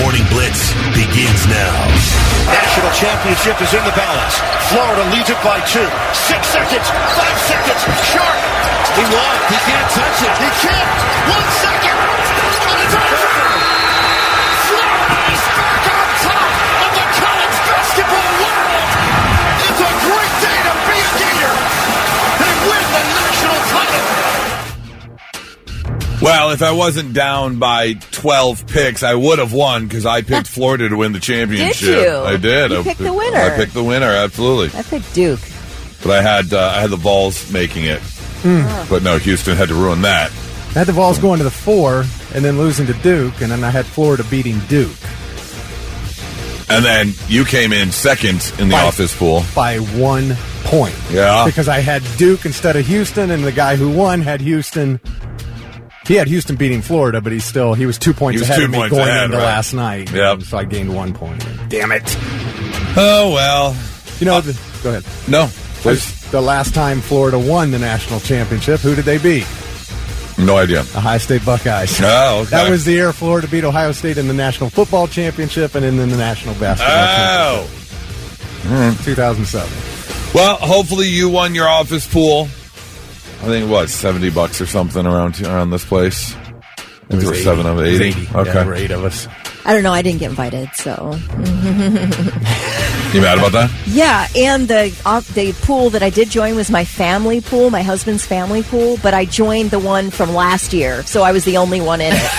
Morning Blitz begins now. National championship is in the balance. Florida leads it by 2. 6 seconds. 5 seconds. Sharp. He won. He can't touch it. He can't. 1 second. And it's over. Florida is back on top of the college basketball world. It's a great day to be a Gator. They win the national title. Well, if I wasn't down by 12 picks, I would have won because I picked Florida to win the championship. Did you? I did. You picked the winner. I picked the winner, absolutely. I picked Duke. But I had the Vols making it. But no, Houston had to ruin that. I had the Vols going to the 4 and then losing to Duke, and then I had Florida beating Duke. And then you came in second in the office pool. By 1 point. Yeah. Because I had Duke instead of Houston, and the guy who won had Houston. He had Houston beating Florida, but he was 2 points ahead of me going into last night. Yep. So I gained 1 point. Damn it. Oh, well. Go ahead. No, please. The last time Florida won the national championship, who did they beat? No idea. Ohio State Buckeyes. Oh, okay. That was the year Florida beat Ohio State in the National Football Championship and in the National Basketball Championship. 2007. Well, hopefully you won your office pool. I think it was $70 or something around this place. There were 7 of 80. 80. Okay, yeah, there were 8 of us. I don't know. I didn't get invited, so. You mad about that? Yeah, and the pool that I did join was my family pool, my husband's family pool, but I joined the one from last year, so I was the only one in it.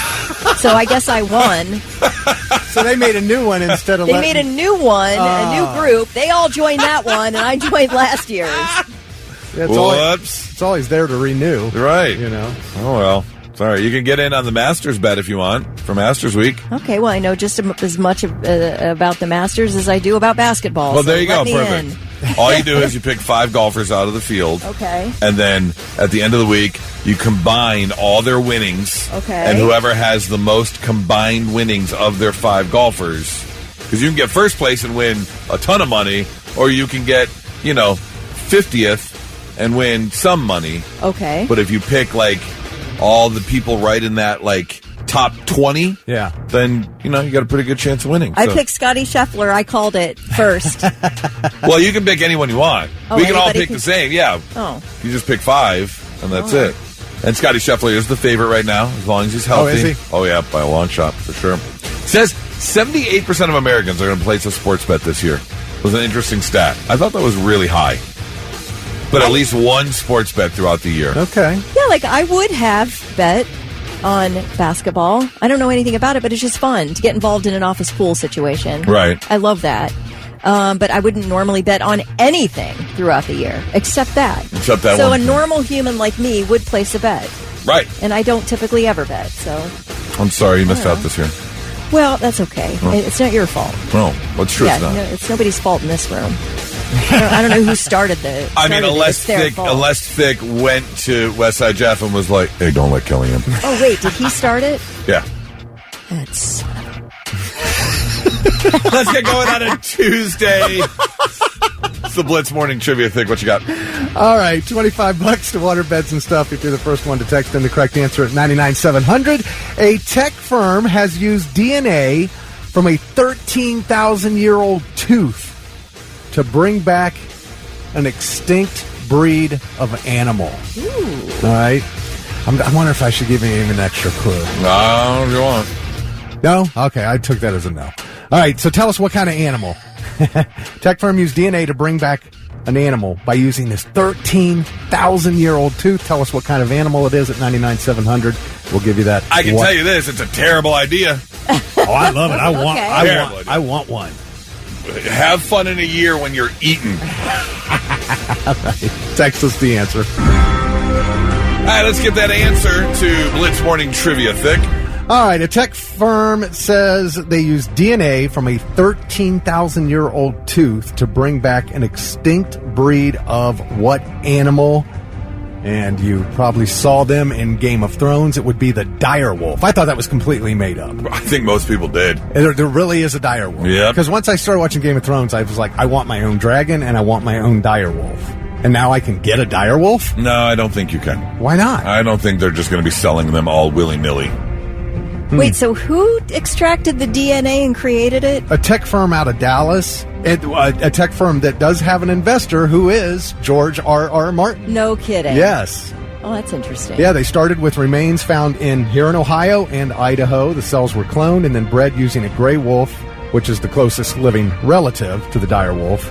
So I guess I won. So they made a new one instead of. They made a new one, a new group. They all joined that one, and I joined last year's. Whoops! It's always there to renew, right? Oh well. Sorry, you can get in on the Masters bet if you want for Masters Week. Okay, well, I know just as much about the Masters as I do about basketball. Well, so there you go. Perfect. All you do is you pick 5 golfers out of the field. Okay. And then at the end of the week, you combine all their winnings. Okay. And whoever has the most combined winnings of their 5 golfers. Because you can get first place and win a ton of money, or you can get, 50th and win some money. Okay. But if you pick, all the people right in that, top 20, then, you got a pretty good chance of winning. I picked Scotty Scheffler. I called it first. Well, you can pick anyone you want. We can all pick the same, yeah. Oh. You just pick 5, and that's it. And Scotty Scheffler is the favorite right now, as long as he's healthy. Oh, is he? Oh, yeah, by a long shot, for sure. It says 78% of Americans are going to place a sports bet this year. It was an interesting stat. I thought that was really high. But at least one sports bet throughout the year. Okay. Yeah, I would have bet on basketball. I don't know anything about it, but it's just fun to get involved in an office pool situation. Right. I love that. But I wouldn't normally bet on anything throughout the year, except that. Except that so one. a normal human like me would place a bet. Right. And I don't typically ever bet, so. I'm sorry you missed out this year. Well, that's okay. It's not your fault. No, what's true it's not. No, it's nobody's fault in this room. I don't know who started the. Unless Thick went to Westside Jeff and was like, "Hey, don't let Kelly in." Oh wait, did he start it? Yeah. That son of a. Let's get going on a Tuesday. It's the Blitz Morning Trivia. Thick, what you got? All right, $25 to water beds and stuff if you're the first one to text in the correct answer at 99700. A tech firm has used DNA from a 13,000-year-old tooth to bring back an extinct breed of animal. Ooh. All right. I wonder if I should give you even an extra clue. No, if you want. No? Okay, I took that as a no. All right, so tell us what kind of animal. Tech firm used DNA to bring back an animal by using this 13,000-year-old tooth. Tell us what kind of animal it is at 99700. We'll give you that. I can tell you this, it's a terrible idea. Oh, I love it. I want one. Have fun in a year when you're eating. Text us the answer. All right, let's get that answer to Blitz Morning Trivia, Thick. All right, a tech firm says they use DNA from a 13,000-year-old tooth to bring back an extinct breed of what animal? And you probably saw them in Game of Thrones. It would be the dire wolf. I thought that was completely made up. I think most people did. There really is a dire wolf. Yeah. Because once I started watching Game of Thrones, I was like, I want my own dragon and I want my own dire wolf. And now I can get a dire wolf? No, I don't think you can. Why not? I don't think they're just going to be selling them all willy-nilly. Wait, so who extracted the DNA and created it? A tech firm out of Dallas, a tech firm that does have an investor who is George R.R. Martin. No kidding. Yes. Oh, that's interesting. Yeah, they started with remains found here in Ohio and Idaho. The cells were cloned and then bred using a gray wolf, which is the closest living relative to the dire wolf.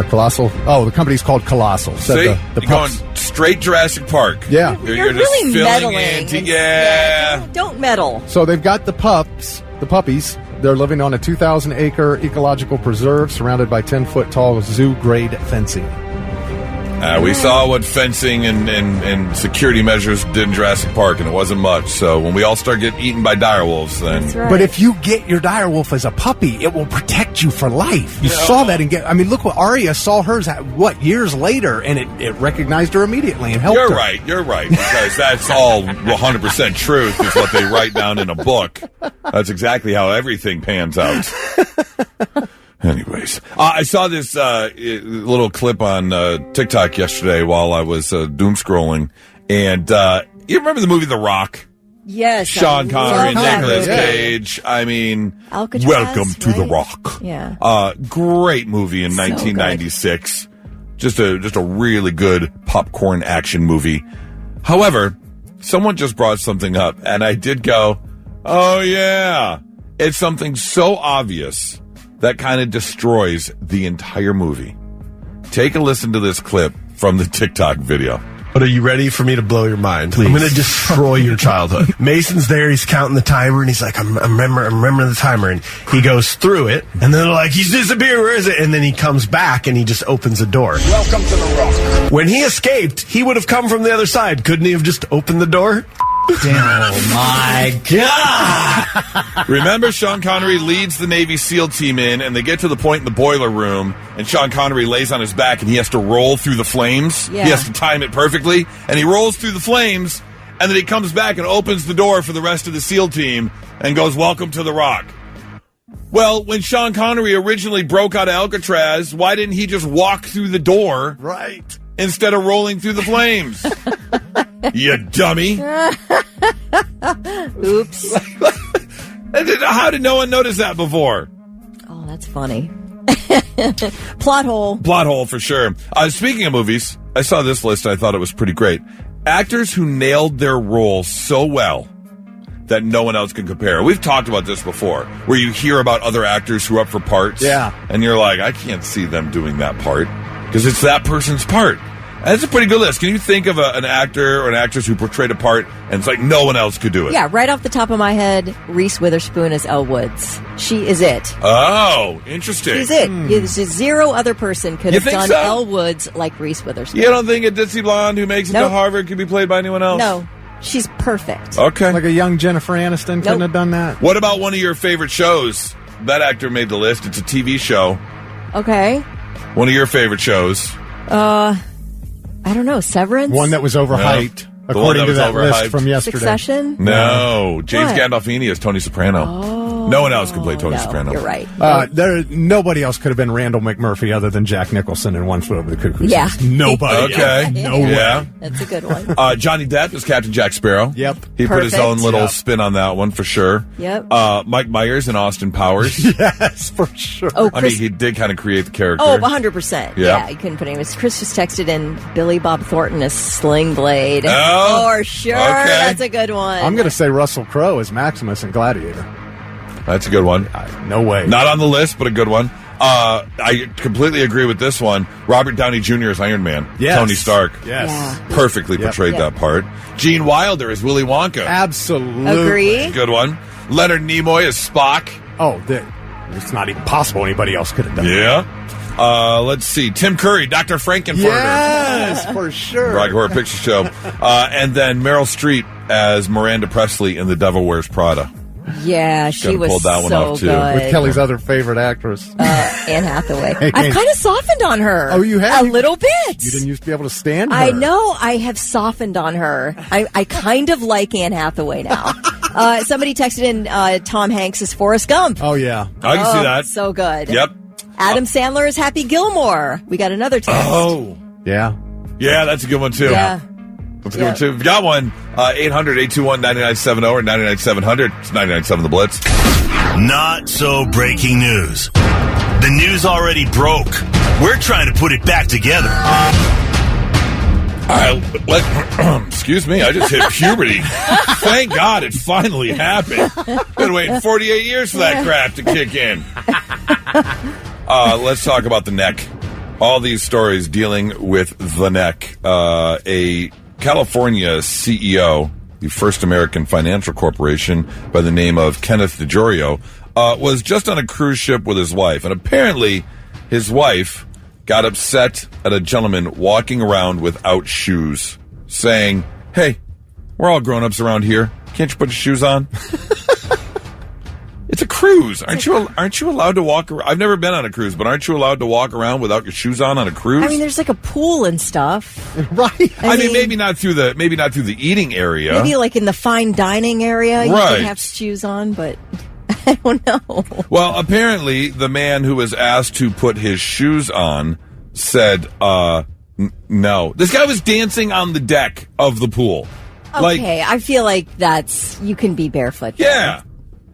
Colossal. Oh, the company's called Colossal. See, the you're going straight Jurassic Park. Yeah. You're just really filling meddling. in. Yeah. Don't meddle. So they've got the puppies. They're living on a 2,000-acre ecological preserve surrounded by 10-foot tall zoo-grade fencing. We saw what fencing and security measures did in Jurassic Park, and it wasn't much. So when we all start getting eaten by direwolves, then... That's right. But if you get your direwolf as a puppy, it will protect you for life. You saw that look what Arya saw hers years later, and it recognized her immediately and helped her. You're right, because that's all 100% truth is what they write down in a book. That's exactly how everything pans out. Anyways, I saw this little clip on TikTok yesterday while I was doom scrolling, and you remember the movie The Rock? Yes. Sean Connery and love that Nicolas movie. Cage. I mean, Alcatraz, welcome to The right? Rock. Yeah. Great movie in 1996. Just a really good popcorn action movie. However, someone just brought something up, and I did go, oh yeah, it's something so obvious that kind of destroys the entire movie. Take a listen to this clip from the TikTok video. But are you ready for me to blow your mind? Please. I'm going to destroy your childhood. Mason's there. He's counting the timer, and he's like, I'm remembering the timer. And he goes through it, and then they're like, he's disappeared. Where is it? And then he comes back, and he just opens a door. Welcome to the Rock. When he escaped, he would have come from the other side. Couldn't he have just opened the door? Oh, my God. Remember, Sean Connery leads the Navy SEAL team in, and they get to the point in the boiler room, and Sean Connery lays on his back, and he has to roll through the flames. Yeah. He has to time it perfectly, and he rolls through the flames, and then he comes back and opens the door for the rest of the SEAL team and goes, welcome to the Rock. Well, when Sean Connery originally broke out of Alcatraz, why didn't he just walk through the door? Right. Instead of rolling through the flames? You dummy. Oops. How did no one notice that before? Oh, that's funny. Plot hole. Plot hole for sure. Speaking of movies, I saw this list. I thought it was pretty great. Actors who nailed their role so well that no one else can compare. We've talked about this before, where you hear about other actors who are up for parts. Yeah. And you're like, I can't see them doing that part because it's that person's part. That's a pretty good list. Can you think of an actor or an actress who portrayed a part and it's like no one else could do it? Yeah, right off the top of my head, Reese Witherspoon as Elle Woods. She is it. Oh, interesting. She's it. There's zero other person could You have think done so? Elle Woods like Reese Witherspoon. You don't think a ditzy blonde who makes it to Nope. Harvard could be played by anyone else? No, she's perfect. Okay. Like a young Jennifer Aniston couldn't have done that. What about one of your favorite shows? That actor made the list. It's a TV show. Okay. One of your favorite shows. I don't know, Severance? One that was overhyped, The one according that to was that overhyped. list from yesterday. Succession? No. James What? Gandolfini is Tony Soprano. No one else can play Tony No, Soprano. you're right. Nobody else could have been Randall McMurphy other than Jack Nicholson in One Flew Over the Cuckoo's Yeah. Nest. Nobody. Okay. No way. Yeah. That's a good one. Johnny Depp is Captain Jack Sparrow. Yep. He put his Perfect. own little Yep. spin on that one for sure. Yep. Mike Myers and Austin Powers. Yes, for sure. Oh, I mean, Chris. he did kind of create the character. Oh, 100%. Yeah. Yeah, you couldn't put anything. Chris just texted in Billy Bob Thornton as Sling Blade. Oh, for sure. okay. That's a good one. I'm going to say Russell Crowe as Maximus in Gladiator. That's a good one. No way. Not on the list, but a good one. I completely agree with this one. Robert Downey Jr. as Iron Man. Yes. Tony Stark. Yes. Yeah. Perfectly portrayed that part. Gene Wilder as Willy Wonka. Absolutely. Agree. Good one. Leonard Nimoy as Spock. Oh, it's not even possible anybody else could have done that. Yeah. Let's see. Tim Curry, Dr. Frankenfurter. Yes, for sure. Rocky Horror Picture Show. And then Meryl Streep as Miranda Presley in The Devil Wears Prada. Yeah, she Gotta was pull that one so off, too. good. With Kelly's other favorite actress. Anne Hathaway. I've kind of softened on her. Oh, you have? A little bit. You didn't used to be able to stand her. I know. I have softened on her. I kind of like Anne Hathaway now. Somebody texted in Tom Hanks as Forrest Gump. Oh, yeah. I can see that. So good. Yep. Adam Sandler is Happy Gilmore. We got another text. Oh. Yeah. Yeah, that's a good one, too. Yeah. Let's go to, if you got one, 800-821-9970 or 99700. It's 99.7 The Blitz. Not so breaking news. The news already broke. We're trying to put it back together. Excuse me, I just hit puberty. Thank God it finally happened. Been waiting 48 years for that crap to kick in. Let's talk about the neck. All these stories dealing with the neck. A California CEO, the First American Financial Corporation by the name of Kenneth DeGiorio, was just on a cruise ship with his wife. And apparently his wife got upset at a gentleman walking around without shoes, saying, "Hey, we're all grown-ups around here. Can't you put your shoes on?" It's a cruise. Aren't you allowed to walk around? I've never been on a cruise, but aren't you allowed to walk around without your shoes on a cruise? I mean, there's like a pool and stuff. Right. I mean, maybe not through the eating area. Maybe like in the fine dining area, you Right. can have shoes on, but I don't know. Well, apparently the man who was asked to put his shoes on said, no. This guy was dancing on the deck of the pool. Okay, I feel like you can be barefoot. Yeah.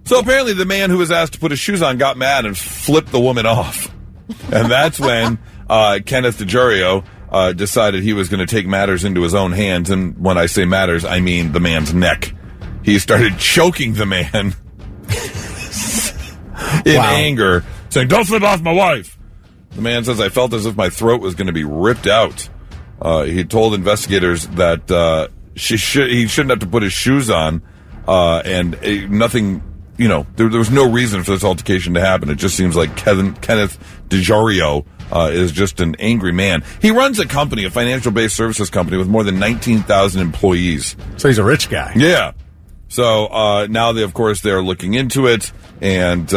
So apparently the man who was asked to put his shoes on got mad and flipped the woman off. And that's when Kenneth DeGiorio decided he was going to take matters into his own hands. And when I say matters, I mean the man's neck. He started choking the man in anger, saying, "Don't flip off my wife." The man says, "I felt as if my throat was going to be ripped out." He told investigators that he shouldn't have to put his shoes on, and nothing... there was no reason for this altercation to happen. It just seems like Kenneth DeGiorio is just an angry man. He runs a company, a financial-based services company with more than 19,000 employees. So he's a rich guy. Yeah. So now they're looking into it and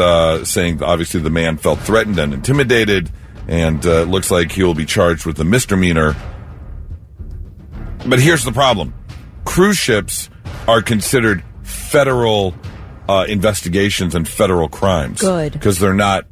saying that obviously the man felt threatened and intimidated, and it looks like he will be charged with a misdemeanor. But here's the problem. Cruise ships are considered federal investigations and federal crimes. Good. Because they're not,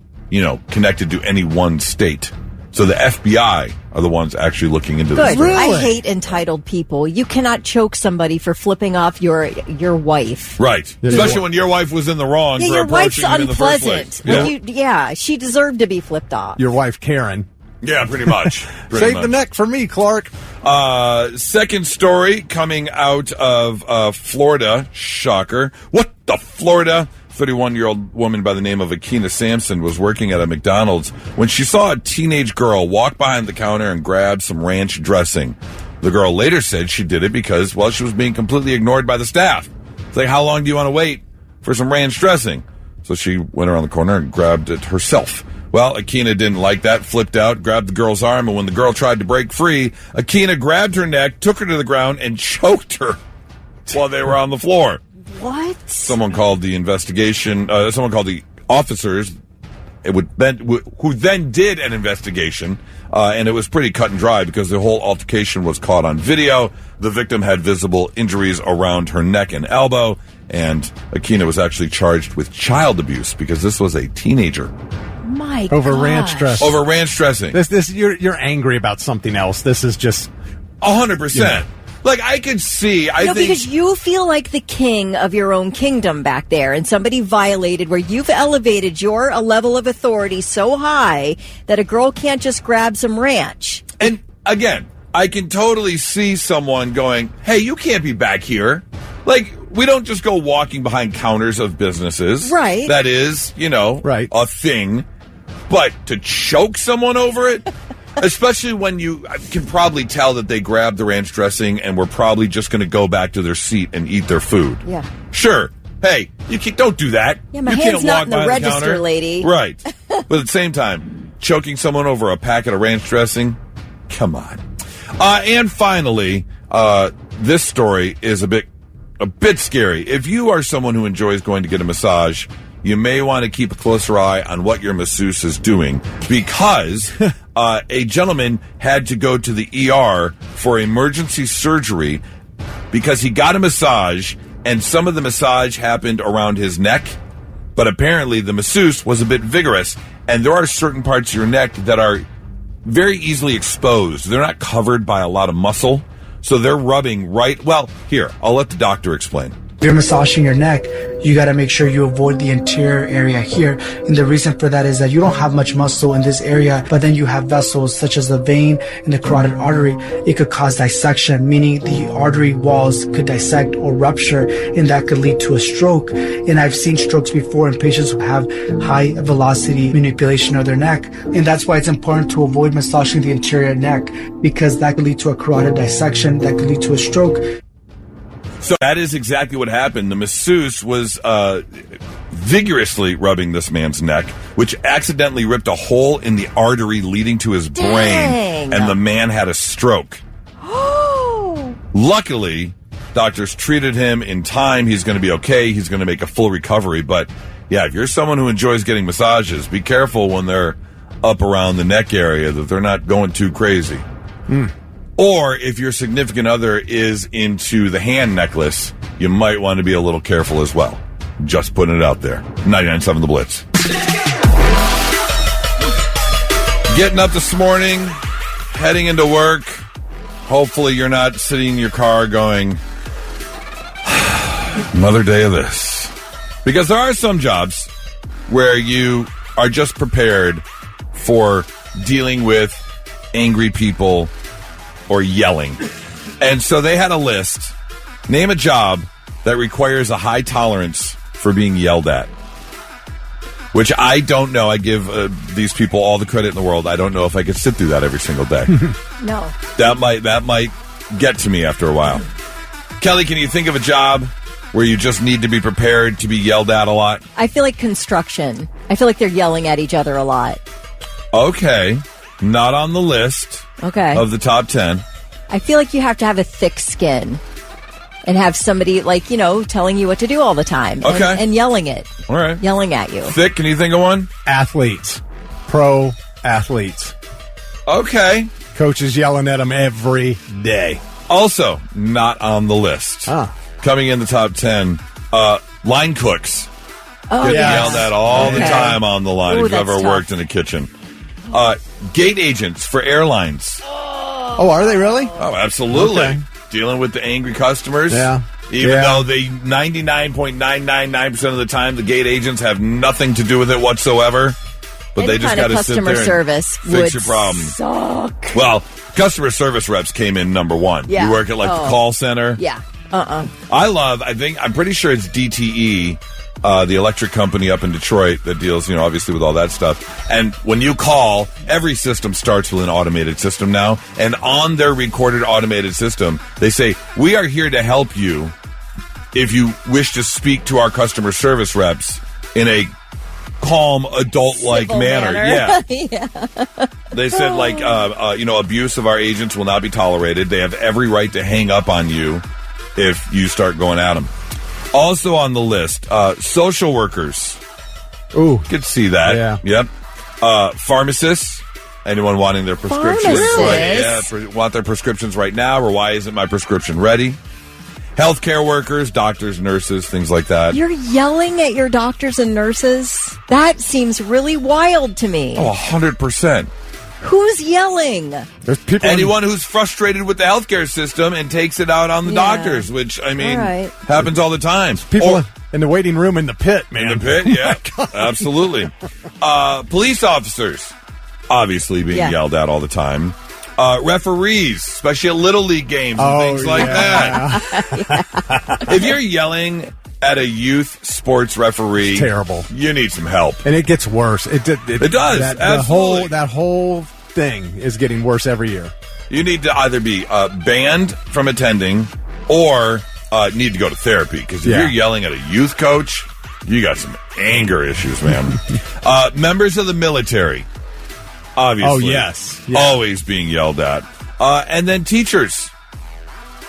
connected to any one state. So the FBI are the ones actually looking into this. Good. Really? I hate entitled people. You cannot choke somebody for flipping off your wife. Right. Especially when your wife was in the wrong for your wife's approaching him in the first place. unpleasant. She deserved to be flipped off. Your wife, Karen. Yeah, pretty much. Save the neck for me, Clark. Second story coming out of Florida. Shocker. What the Florida? 31-year-old woman by the name of Akina Sampson was working at a McDonald's when she saw a teenage girl walk behind the counter and grab some ranch dressing. The girl later said she did it because, she was being completely ignored by the staff. It's like, how long do you want to wait for some ranch dressing? So she went around the corner and grabbed it herself. Well, Akina didn't like that, flipped out, grabbed the girl's arm, and when the girl tried to break free, Akina grabbed her neck, took her to the ground, and choked her while they were on the floor. What? Someone called the investigation, someone called the officers, who then did an investigation, and it was pretty cut and dry because the whole altercation was caught on video. The victim had visible injuries around her neck and elbow, and Akina was actually charged with child abuse because this was a teenager. My Over gosh. ranch dressing. Over ranch dressing. This you're angry about something else. This is just 100%. Yeah. Like, I could see, I think... because you feel like the king of your own kingdom back there, and somebody violated where you've elevated your level of authority so high that a girl can't just grab some ranch. And, again, I can totally see someone going, hey, you can't be back here. Like, we don't just go walking behind counters of businesses. Right. That is, Right. a thing. But to choke someone over it... Especially when you can probably tell that they grabbed the ranch dressing and were probably just going to go back to their seat and eat their food. Yeah. Sure. Hey, don't do that. Yeah, my you hand's can't not walk in the behind register, counter. lady. Right. But at the same time, choking someone over a packet of ranch dressing? Come on. And finally, this story is a bit scary. If you are someone who enjoys going to get a massage, you may want to keep a closer eye on what your masseuse is doing because a gentleman had to go to the ER for emergency surgery because he got a massage and some of the massage happened around his neck, but apparently the masseuse was a bit vigorous, and there are certain parts of your neck that are very easily exposed. They're not covered by a lot of muscle. So they're rubbing right. Well, here, I'll let the doctor explain. If you're massaging your neck, you got to make sure you avoid the anterior area here. And the reason for that is that you don't have much muscle in this area, but then you have vessels such as the vein and the carotid artery. It could cause dissection, meaning the artery walls could dissect or rupture, and that could lead to a stroke. And I've seen strokes before in patients who have high velocity manipulation of their neck. And that's why it's important to avoid massaging the anterior neck, because that could lead to a carotid dissection, that could lead to a stroke. So that is exactly what happened. The masseuse was vigorously rubbing this man's neck, which accidentally ripped a hole in the artery leading to his brain, and the man had a stroke. Luckily, doctors treated him in time. He's going to be okay. He's going to make a full recovery. But, yeah, if you're someone who enjoys getting massages, be careful when they're up around the neck area that they're not going too crazy. Or if your significant other is into the hand necklace, you might want to be a little careful as well. Just putting it out there. 99.7 The Blitz. Getting up this morning, heading into work. Hopefully you're not sitting in your car going, another day of this. Because there are some jobs where you are just prepared for dealing with angry people or yelling. And so they had a list. Name a job that requires a high tolerance for being yelled at. Which I don't know. I give these people all the credit in the world. I don't know if I could sit through that every single day. No. That might get to me after a while. Kelly, can you think of a job where you just need to be prepared to be yelled at a lot? I feel like construction. I feel like they're yelling at each other a lot. Okay. Not on the list. Okay. Of the top 10. I feel like you have to have a thick skin and have somebody, like, you know, telling you what to do all the time. Okay. And yelling it. All right. Yelling at you. Thick, can you think of one? Athletes. Pro athletes. Okay. Coaches yelling at them every day. Also, not on the list. Coming in the top 10, line cooks. Oh, Get yelled at all the time on the line. Ooh, if you've ever that's worked tough. in a kitchen. Gate agents for airlines. Oh, are they really? Oh, absolutely. Okay. Dealing with the angry customers. Yeah. Even though they 99.999% of the time, the gate agents have nothing to do with it whatsoever. But Any they just kind got of to sit customer there service and fix would your problem. suck. Well, customer service reps came in number one. Yeah. You work at the call center. Yeah. I'm pretty sure it's DTE, the electric company up in Detroit that deals, obviously with all that stuff. And when you call, every system starts with an automated system now. And on their recorded automated system, they say, we are here to help you if you wish to speak to our customer service reps in a calm, adult-like Civil manner. Yeah. They said, abuse of our agents will not be tolerated. They have every right to hang up on you if you start going at them. Also on the list, social workers. Ooh. Could see that. Yeah. Yep. Pharmacists. Anyone wanting their prescriptions? Want their prescriptions right now, or why isn't my prescription ready? Healthcare workers, doctors, nurses, things like that. You're yelling at your doctors and nurses? That seems really wild to me. Oh, 100%. Who's yelling? There's people. Anyone who's frustrated with the healthcare system and takes it out on the doctors, which, happens all the time. People in the waiting room in the pit, man. In the pit, yeah. Absolutely. Police officers, obviously being yelled at all the time. Referees, especially at Little League games and things like that. If you're yelling at a youth sports referee, it's terrible. You need some help. And it gets worse. It does. Absolutely. That whole thing is getting worse every year. You need to either be banned from attending or need to go to therapy. Because if you're yelling at a youth coach, you got some anger issues, man. Members of the military. Obviously. Oh, yes. Always being yelled at. And then teachers,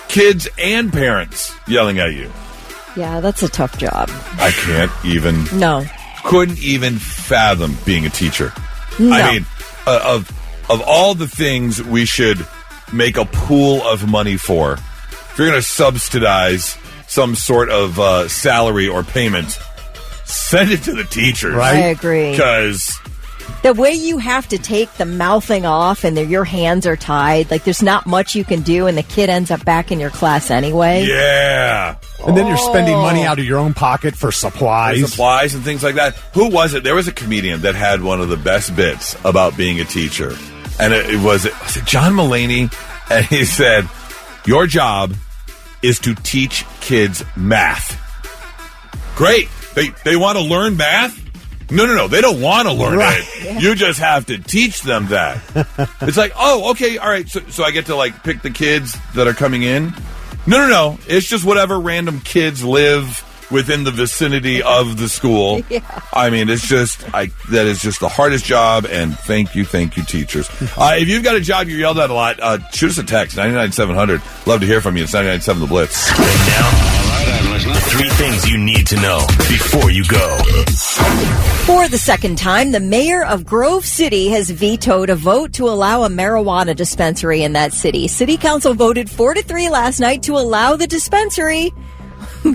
kids, and parents yelling at you. Yeah, that's a tough job. I can't even. No. Couldn't even fathom being a teacher. No. I mean, of all the things we should make a pool of money for, if you're going to subsidize some sort of salary or payment, send it to the teachers. Right? I agree. Because The way you have to take the mouthing off and your hands are tied, like there's not much you can do, and the kid ends up back in your class anyway. Yeah. And then you're spending money out of your own pocket for supplies. Supplies and things like that. Who was it? There was a comedian that had one of the best bits about being a teacher. And was it John Mulaney? And he said, your job is to teach kids math. Great. They want to learn math? No. They don't want to learn it. Yeah. You just have to teach them that. It's like, oh, okay, all right. So I get to like pick the kids that are coming in? No. It's just whatever random kids live within the vicinity of the school. Yeah. I mean, it's just that is just the hardest job. And thank you, teachers. If you've got a job you're yelled at a lot, shoot us a text 99700. Love to hear from you. It's 997 The Blitz. And now. Three things you need to know before you go. For the second time, the mayor of Grove City has vetoed a vote to allow a marijuana dispensary in that city. City council voted 4-3 last night to allow the dispensary,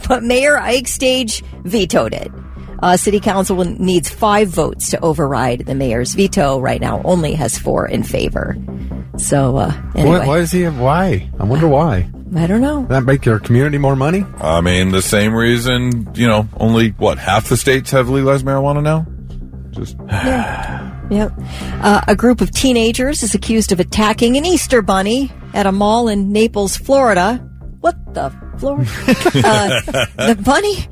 but Mayor Ike Stage vetoed it. City council needs 5 votes to override the mayor's veto. Right now, only has 4 in favor. So, anyway. Why? I wonder why. I don't know. That make your community more money? I mean, the same reason, only, half the states have legalized marijuana now? Yep. A group of teenagers is accused of attacking an Easter bunny at a mall in Naples, Florida. What the Florida? The bunny,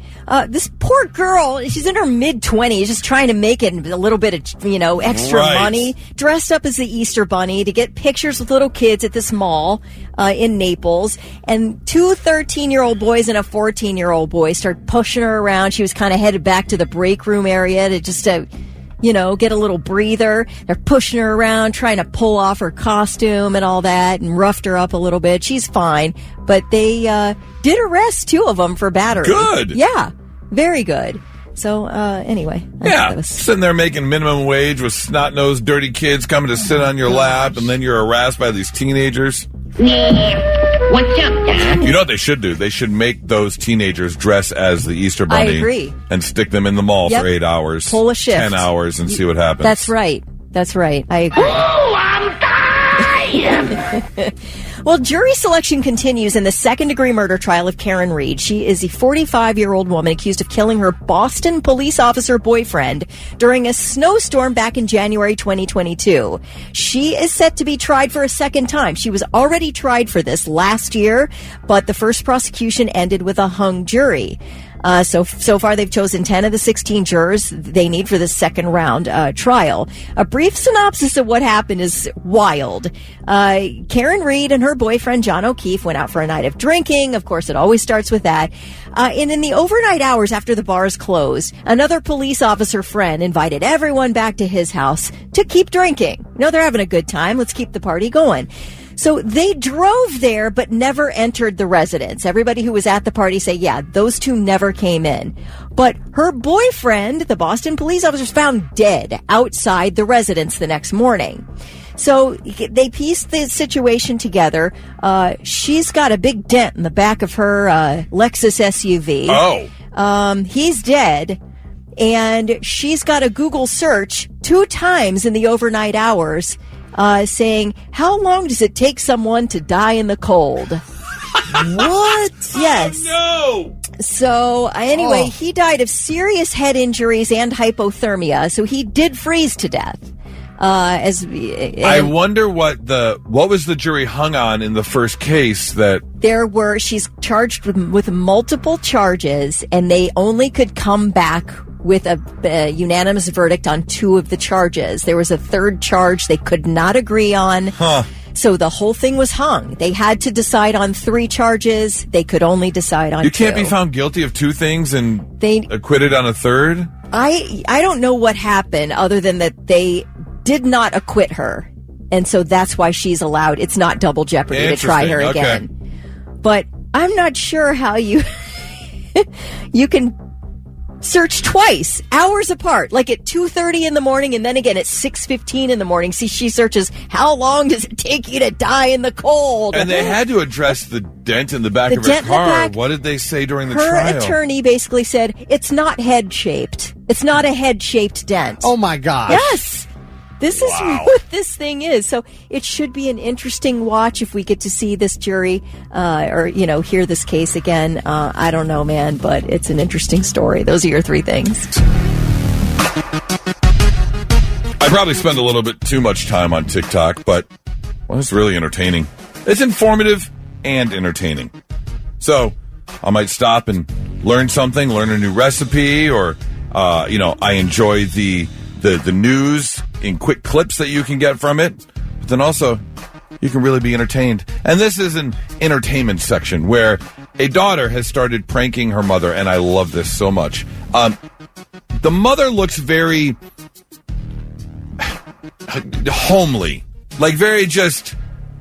this poor girl, she's in her mid-20s, just trying to make it a little bit of, extra money, dressed up as the Easter bunny to get pictures with little kids at this mall in Naples. And 2 13-year-old boys and a 14-year-old boy start pushing her around. She was kind of headed back to the break room area to just get a little breather. They're pushing her around, trying to pull off her costume and all that, and roughed her up a little bit. She's fine. But they did arrest 2 of them for battery. Good. Yeah, very good. So, anyway. Sitting there making minimum wage with snot-nosed, dirty kids coming to sit on your lap, and then you're harassed by these teenagers. What's up, Dad? You know what they should do? They should make those teenagers dress as the Easter Bunny. I agree. And stick them in the mall for 8 hours. Pull a shift. 10 hours and see what happens. That's right. I agree. Oh, I'm dying! Well, jury selection continues in the second-degree murder trial of Karen Reed. She is a 45-year-old woman accused of killing her Boston police officer boyfriend during a snowstorm back in January 2022. She is set to be tried for a second time. She was already tried for this last year, but the first prosecution ended with a hung jury. So far, they've chosen 10 of the 16 jurors they need for the second round trial. A brief synopsis of what happened is wild. Karen Reed and her boyfriend, John O'Keefe, went out for a night of drinking. Of course, it always starts with that. And in the overnight hours after the bars closed, another police officer friend invited everyone back to his house to keep drinking. They're having a good time. Let's keep the party going. So they drove there but never entered the residence. Everybody who was at the party say, yeah, those 2 never came in. But her boyfriend, the Boston police officers, found dead outside the residence the next morning. So they pieced the situation together. She's got a big dent in the back of her Lexus SUV. Oh. He's dead. And she's got a Google search 2 times in the overnight hours saying, how long does it take someone to die in the cold? What? Yes. Oh, no! So, anyway, he died of serious head injuries and hypothermia, so he did freeze to death. I wonder what was the jury hung on in the first case that... She's charged with multiple charges, and they only could come back with a unanimous verdict on 2 of the charges. There was a third charge they could not agree on. So the whole thing was hung. They had to decide on 3 charges. They could only decide on 2. You can't be found guilty of 2 things and acquitted on a third? I don't know what happened other than that they did not acquit her. And so that's why she's allowed. It's not double jeopardy to try her again. But I'm not sure how you can search twice, hours apart, like at 2:30 in the morning and then again at 6:15 in the morning. See, she searches, how long does it take you to die in the cold? And they had to address the dent in the back of her car. What did they say during the trial? Her attorney basically said, it's not head-shaped. It's not a head-shaped dent. Oh, my gosh. Yes. This is what this thing is. So it should be an interesting watch if we get to see this jury or, hear this case again. I don't know, man, but it's an interesting story. Those are your three things. I probably spend a little bit too much time on TikTok, but it's really entertaining. It's informative and entertaining. So I might stop and learn something, learn a new recipe, or, I enjoy the news in quick clips that you can get from it. But then also, you can really be entertained. And this is an entertainment section where a daughter has started pranking her mother, and I love this so much. The mother looks very homely, like very just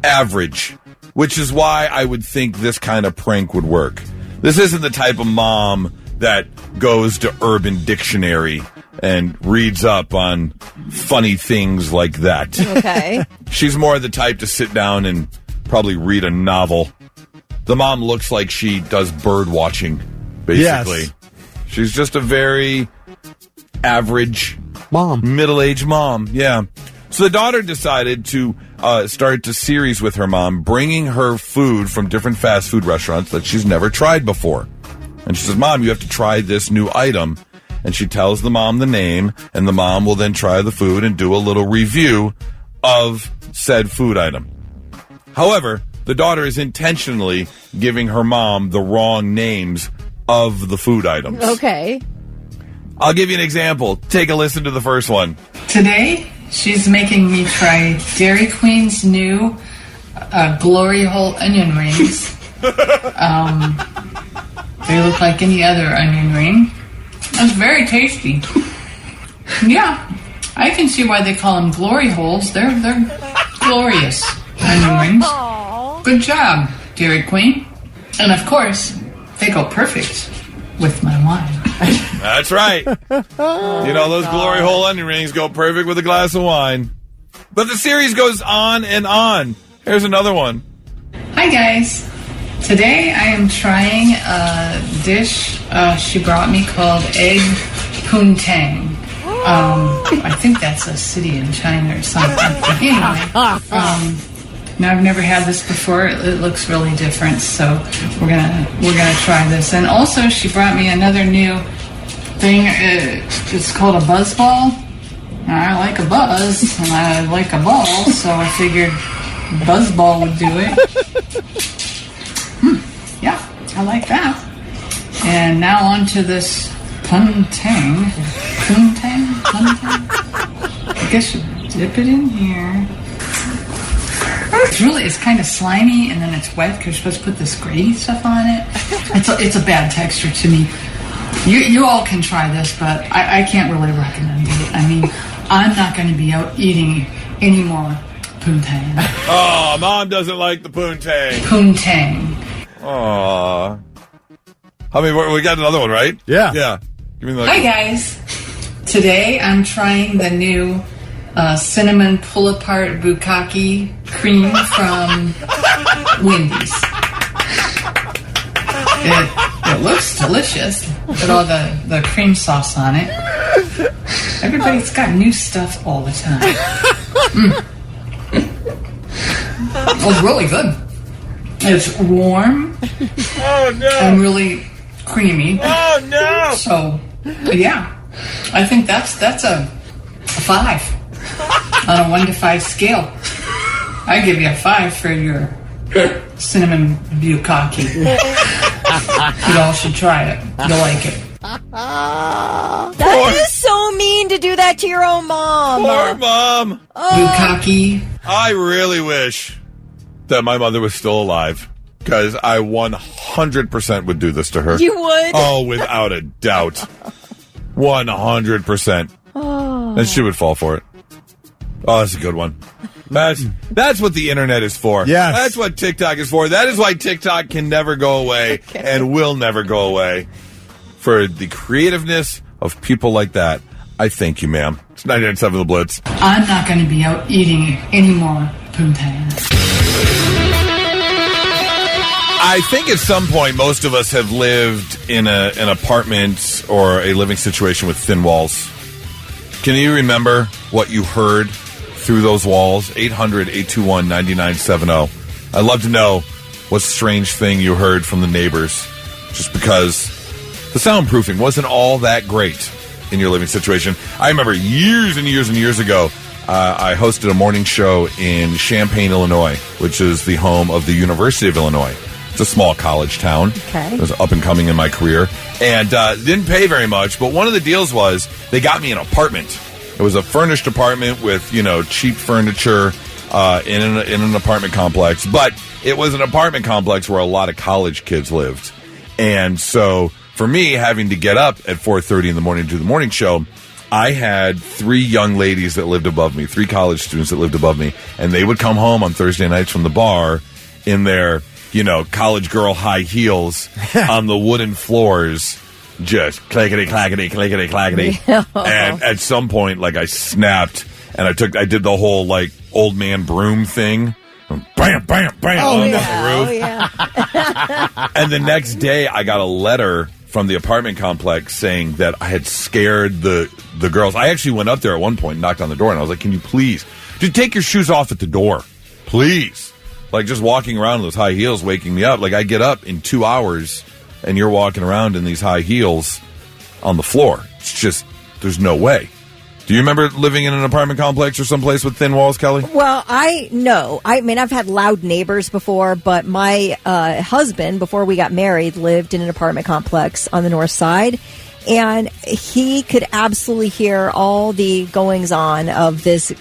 average, which is why I would think this kind of prank would work. This isn't the type of mom that goes to Urban Dictionary and reads up on funny things like that. Okay. She's more the type to sit down and probably read a novel. The mom looks like she does bird watching, basically. Yes. She's just a very average mom, middle-aged mom. Yeah. So the daughter decided to start a series with her mom, bringing her food from different fast food restaurants that she's never tried before. And she says, Mom, you have to try this new item. And she tells the mom the name, and the mom will then try the food and do a little review of said food item. However, the daughter is intentionally giving her mom the wrong names of the food items. Okay. I'll give you an example. Take a listen to the first one. Today, she's making me try Dairy Queen's new Glory Hole onion rings. They look like any other onion ring. It's very tasty. Yeah, I can see why they call them glory holes. They're glorious onion rings. Good job, Dairy Queen. And of course, they go perfect with my wine. That's right. Those glory hole onion rings go perfect with a glass of wine. But the series goes on and on. Here's another one. Hi, guys. Today I am trying a dish she brought me called egg poontang. I think that's a city in China or something. Anyway, now I've never had this before. It looks really different, so we're gonna try this. And also, she brought me another new thing. It's called a buzz ball. I like a buzz, and I like a ball, so I figured buzz ball would do it. Yeah, I like that. And now on to this poontang. Poontang? I guess you dip it in here. It's kind of slimy, and then it's wet because you're supposed to put this gravy stuff on it. It's a bad texture to me. You all can try this, but I can't really recommend it. I mean, I'm not going to be out eating any more poontang. Oh, Mom doesn't like the poontang. Poontang. Aww. I mean, we got another one, right? Yeah. Yeah. Give me the Hi, guys. Today I'm trying the new cinnamon pull-apart bukkake cream from Wendy's. It looks delicious. Put all the cream sauce on it. Everybody's got new stuff all the time. It's really good. It's warm. Oh, no. And really creamy. Oh, no. So, yeah. I think that's a 5 on a 1 to 5 scale. I give you a 5 for your cinnamon bukkake. You all should try it. You'll like it. That is so mean to do that to your own mom. Poor Mom. Bukkake. I really wish that my mother was still alive, because I 100% would do this to her. You would? Oh, without a doubt. 100%. Oh. And she would fall for it. Oh, that's a good one. That's what the internet is for. Yes. That's what TikTok is for. That is why TikTok can never go away and will never go away. For the creativeness of people like that, I thank you, ma'am. It's 99.7 The Blitz. I'm not going to be out eating any more poontang. I think at some point most of us have lived in an apartment or a living situation with thin walls. Can you remember what you heard through those walls. 800-821-9970. I'd love to know what strange thing you heard from the neighbors, just because the soundproofing wasn't all that great in your living situation. I remember years and years and years ago, I hosted a morning show in Champaign, Illinois, which is the home of the University of Illinois. It's a small college town. Okay. It was up and coming in my career. And didn't pay very much, but one of the deals was they got me an apartment. It was a furnished apartment with, cheap furniture in an apartment complex. But it was an apartment complex where a lot of college kids lived. And so for me, having to get up at 4:30 in the morning to do the morning show, I had 3 young ladies that lived above me, 3 college students that lived above me. And they would come home on Thursday nights from the bar in their college girl high heels on the wooden floors, just clackety, clackety, clackety, clackety. And at some point, I snapped and I did the whole, old man broom thing. Bam, bam, bam on the roof. Yeah. And the next day, I got a letter from the apartment complex saying that I had scared the girls. I actually went up there at one point and knocked on the door, and I was like, can you please just take your shoes off at the door? Please. Just walking around in those high heels waking me up. I get up in 2 hours, and you're walking around in these high heels on the floor. It's just, there's no way. Do you remember living in an apartment complex or someplace with thin walls, Kelly? Well, I've had loud neighbors before, but my husband, before we got married, lived in an apartment complex on the north side, and he could absolutely hear all the goings-on of his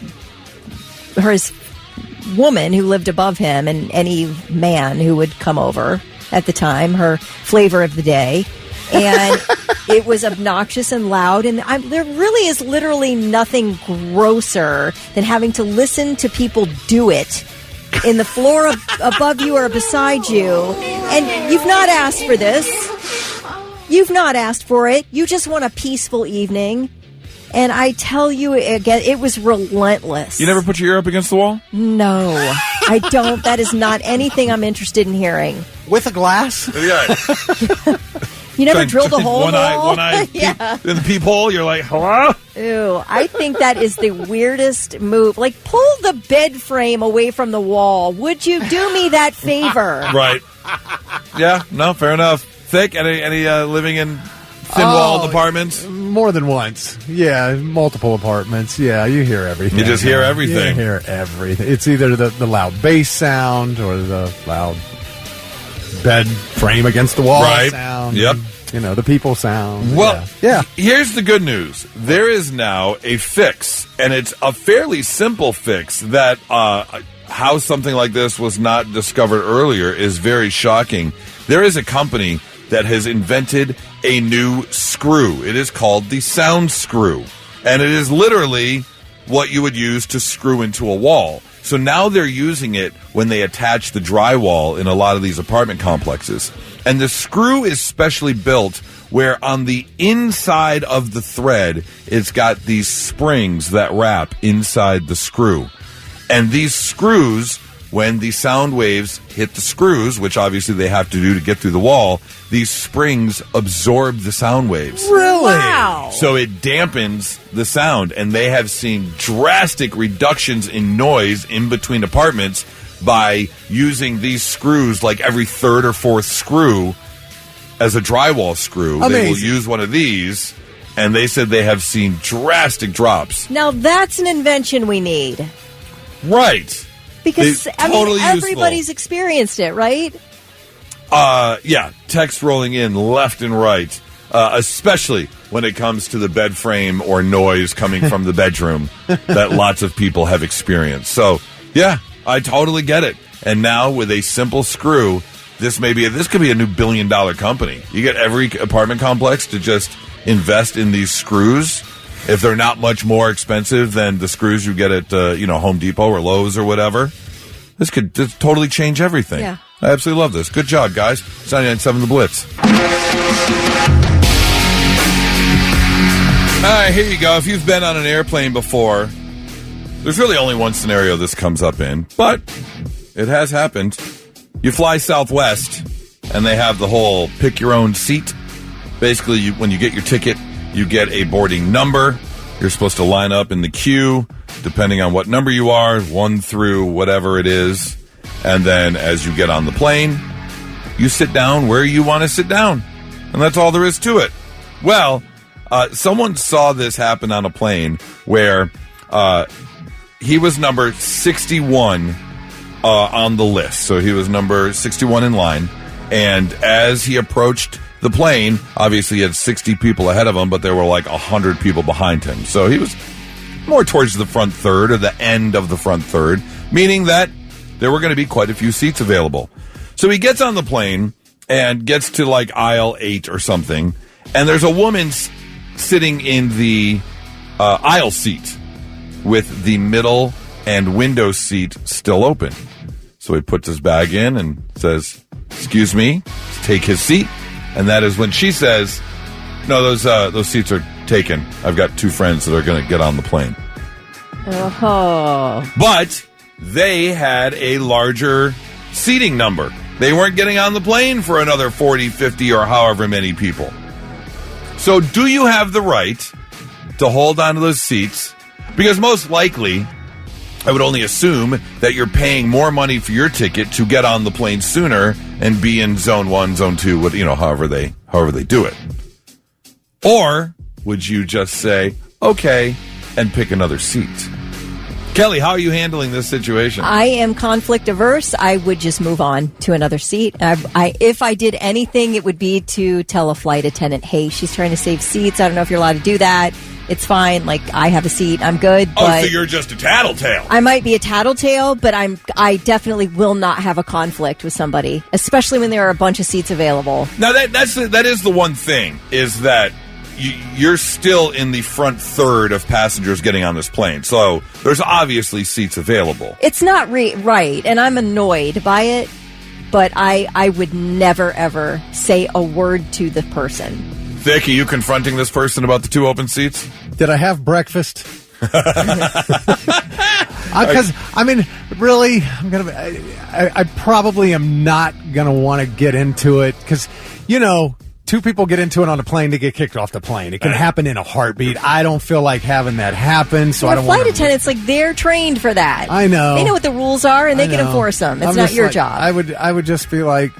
woman who lived above him and any man who would come over at the time, her flavor of the day. And it was obnoxious and loud. And there really is literally nothing grosser than having to listen to people do it in the floor above you or beside you. And you've not asked for this. You've not asked for it. You just want a peaceful evening. And I tell you again, it was relentless. You never put your ear up against the wall? No, I don't. That is not anything I'm interested in hearing. With a glass? Yeah. You never drilled a hole in the wall? One eye Yeah. in the peephole, you're like, hello? Ew, I think that is the weirdest move. Pull the bed frame away from the wall. Would you do me that favor? Right. Yeah, no, fair enough. Thick, any living in thin-walled apartments? More than once. Yeah, multiple apartments. Yeah, you hear everything. You just hear everything. You hear everything. It's either the loud bass sound or the loud bed frame against the wall sound. Yep. The people sound. Well, yeah. Here's the good news. There is now a fix, and it's a fairly simple fix that how something like this was not discovered earlier is very shocking. There is a company that has invented a new screw. It is called the sound screw, and it is literally what you would use to screw into a wall. So now they're using it when they attach the drywall in a lot of these apartment complexes. And the screw is specially built where on the inside of the thread, it's got these springs that wrap inside the screw. And these screws, when the sound waves hit the screws, which obviously they have to do to get through the wall, these springs absorb the sound waves. Really? Wow. So it dampens the sound, and they have seen drastic reductions in noise in between apartments by using these screws, every third or fourth screw as a drywall screw. Amazing. They will use one of these, and they said they have seen drastic drops. Now that's an invention we need. Right. Because, Totally everybody's useful. experienced it, right? Yeah, text rolling in left and right, especially when it comes to the bed frame or noise coming from the bedroom that lots of people have experienced. So, yeah, I totally get it. And now with a simple screw, this could be a new $1 billion company. You get every apartment complex to just invest in these screws. If they're not much more expensive than the screws you get at Home Depot or Lowe's or whatever, this could just totally change everything. Yeah. I absolutely love this. Good job, guys. 99.7 The Blitz. All right, here you go. If you've been on an airplane before, there's really only one scenario this comes up in, but it has happened. You fly Southwest, and they have the whole pick your own seat. Basically, when you get your ticket, you get a boarding number. You're supposed to line up in the queue. depending on what number you are, 1 through whatever it is. And then as you get on the plane, you sit down where you want to sit down. And that's all there is to it. Well, someone saw this happen on a plane where he was number 61 on the list. So he was number 61 in line. And as he approached the plane, obviously he had 60 people ahead of him, but there were like 100 people behind him. So he was more towards the front third or the end of the front third, meaning that there were going to be quite a few seats available. So he gets on the plane and gets to like aisle 8 or something, and there's a woman sitting in the aisle seat with the middle and window seat still open. So he puts his bag in and says, "Excuse me," take his seat. And that is when she says, "No, those seats are taken. I've got 2 friends that are going to get on the plane." Oh. But they had a larger seating number. They weren't getting on the plane for another 40, 50, or however many people. So do you have the right to hold on to those seats? Because most likely, I would only assume that you're paying more money for your ticket to get on the plane sooner and be in zone 1, zone 2, however they do it. Or would you just say, okay, and pick another seat? Kelly, how are you handling this situation? I am conflict averse. I would just move on to another seat. If I did anything, it would be to tell a flight attendant, "Hey, she's trying to save seats. I don't know if you're allowed to do that. It's fine. Like, I have a seat. I'm good." Oh, so you're just a tattletale. I might be a tattletale, but I definitely will not have a conflict with somebody, especially when there are a bunch of seats available. Now, that is the one thing, is that you're still in the front third of passengers getting on this plane. So there's obviously seats available. It's not right, and I'm annoyed by it, but I would never, ever say a word to the person. Vic, are you confronting this person about the 2 open seats? Did I have breakfast? Because, really, I probably am not going to want to get into it because, 2 people get into it on a plane to get kicked off the plane. It can happen in a heartbeat. I don't feel like having that happen, so I don't want to. Flight attendants, they're trained for that. I know. They know what the rules are, and they can enforce them. It's not your job. I would just be like,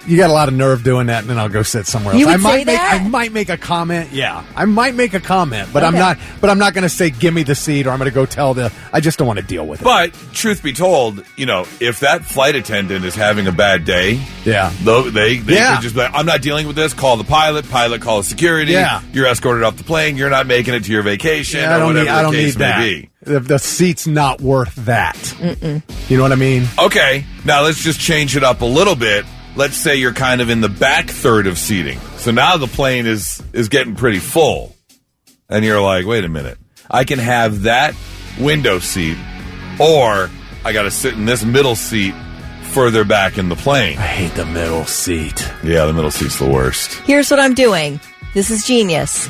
you got a lot of nerve doing that, and then I'll go sit somewhere else. You would say that? I might make a comment. Yeah, I might make a comment, but Okay. I'm not going to say give me the seat, or I'm going to go tell I just don't want to deal with it. But truth be told, if that flight attendant is having a bad day, yeah, they could just be like, "I'm not dealing with this. Call the pilot call the security. Yeah. You're escorted off the plane. You're not making it to your vacation." Yeah, or whatever I don't the case need that. may be. The seat's not worth that. Mm-mm. You know what I mean? Okay, now let's just change it up a little bit. Let's say you're kind of in the back third of seating. So now the plane is getting pretty full. And you're like, wait a minute. I can have that window seat, or I got to sit in this middle seat further back in the plane. I hate the middle seat. Yeah, the middle seat's the worst. Here's what I'm doing. This is genius.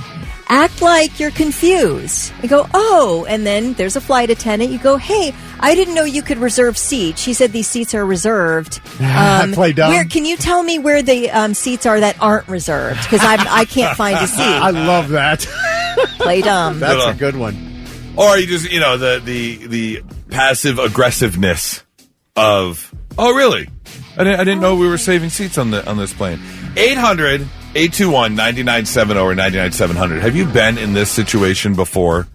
Act like you're confused. You go, "Oh," and then there's a flight attendant. You go, "Hey, I didn't know you could reserve seats. She said these seats are reserved. Play dumb. Can you tell me where the seats are that aren't reserved? Because I can't find a seat." I love that. Play dumb. That's a good one. Or you just, the passive aggressiveness of, "Oh, really? I didn't know we were saving seats on this plane." 800-821-9970 or 99-700. Have you been in this situation before?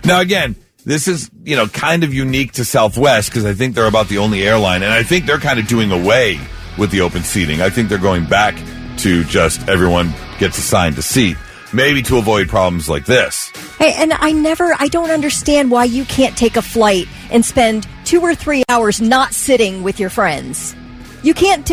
Now, again, this is, kind of unique to Southwest because I think they're about the only airline, and I think they're kind of doing away with the open seating. I think they're going back to just everyone gets assigned a seat, maybe to avoid problems like this. Hey, and I don't understand why you can't take a flight and spend 2 or 3 hours not sitting with your friends. You can't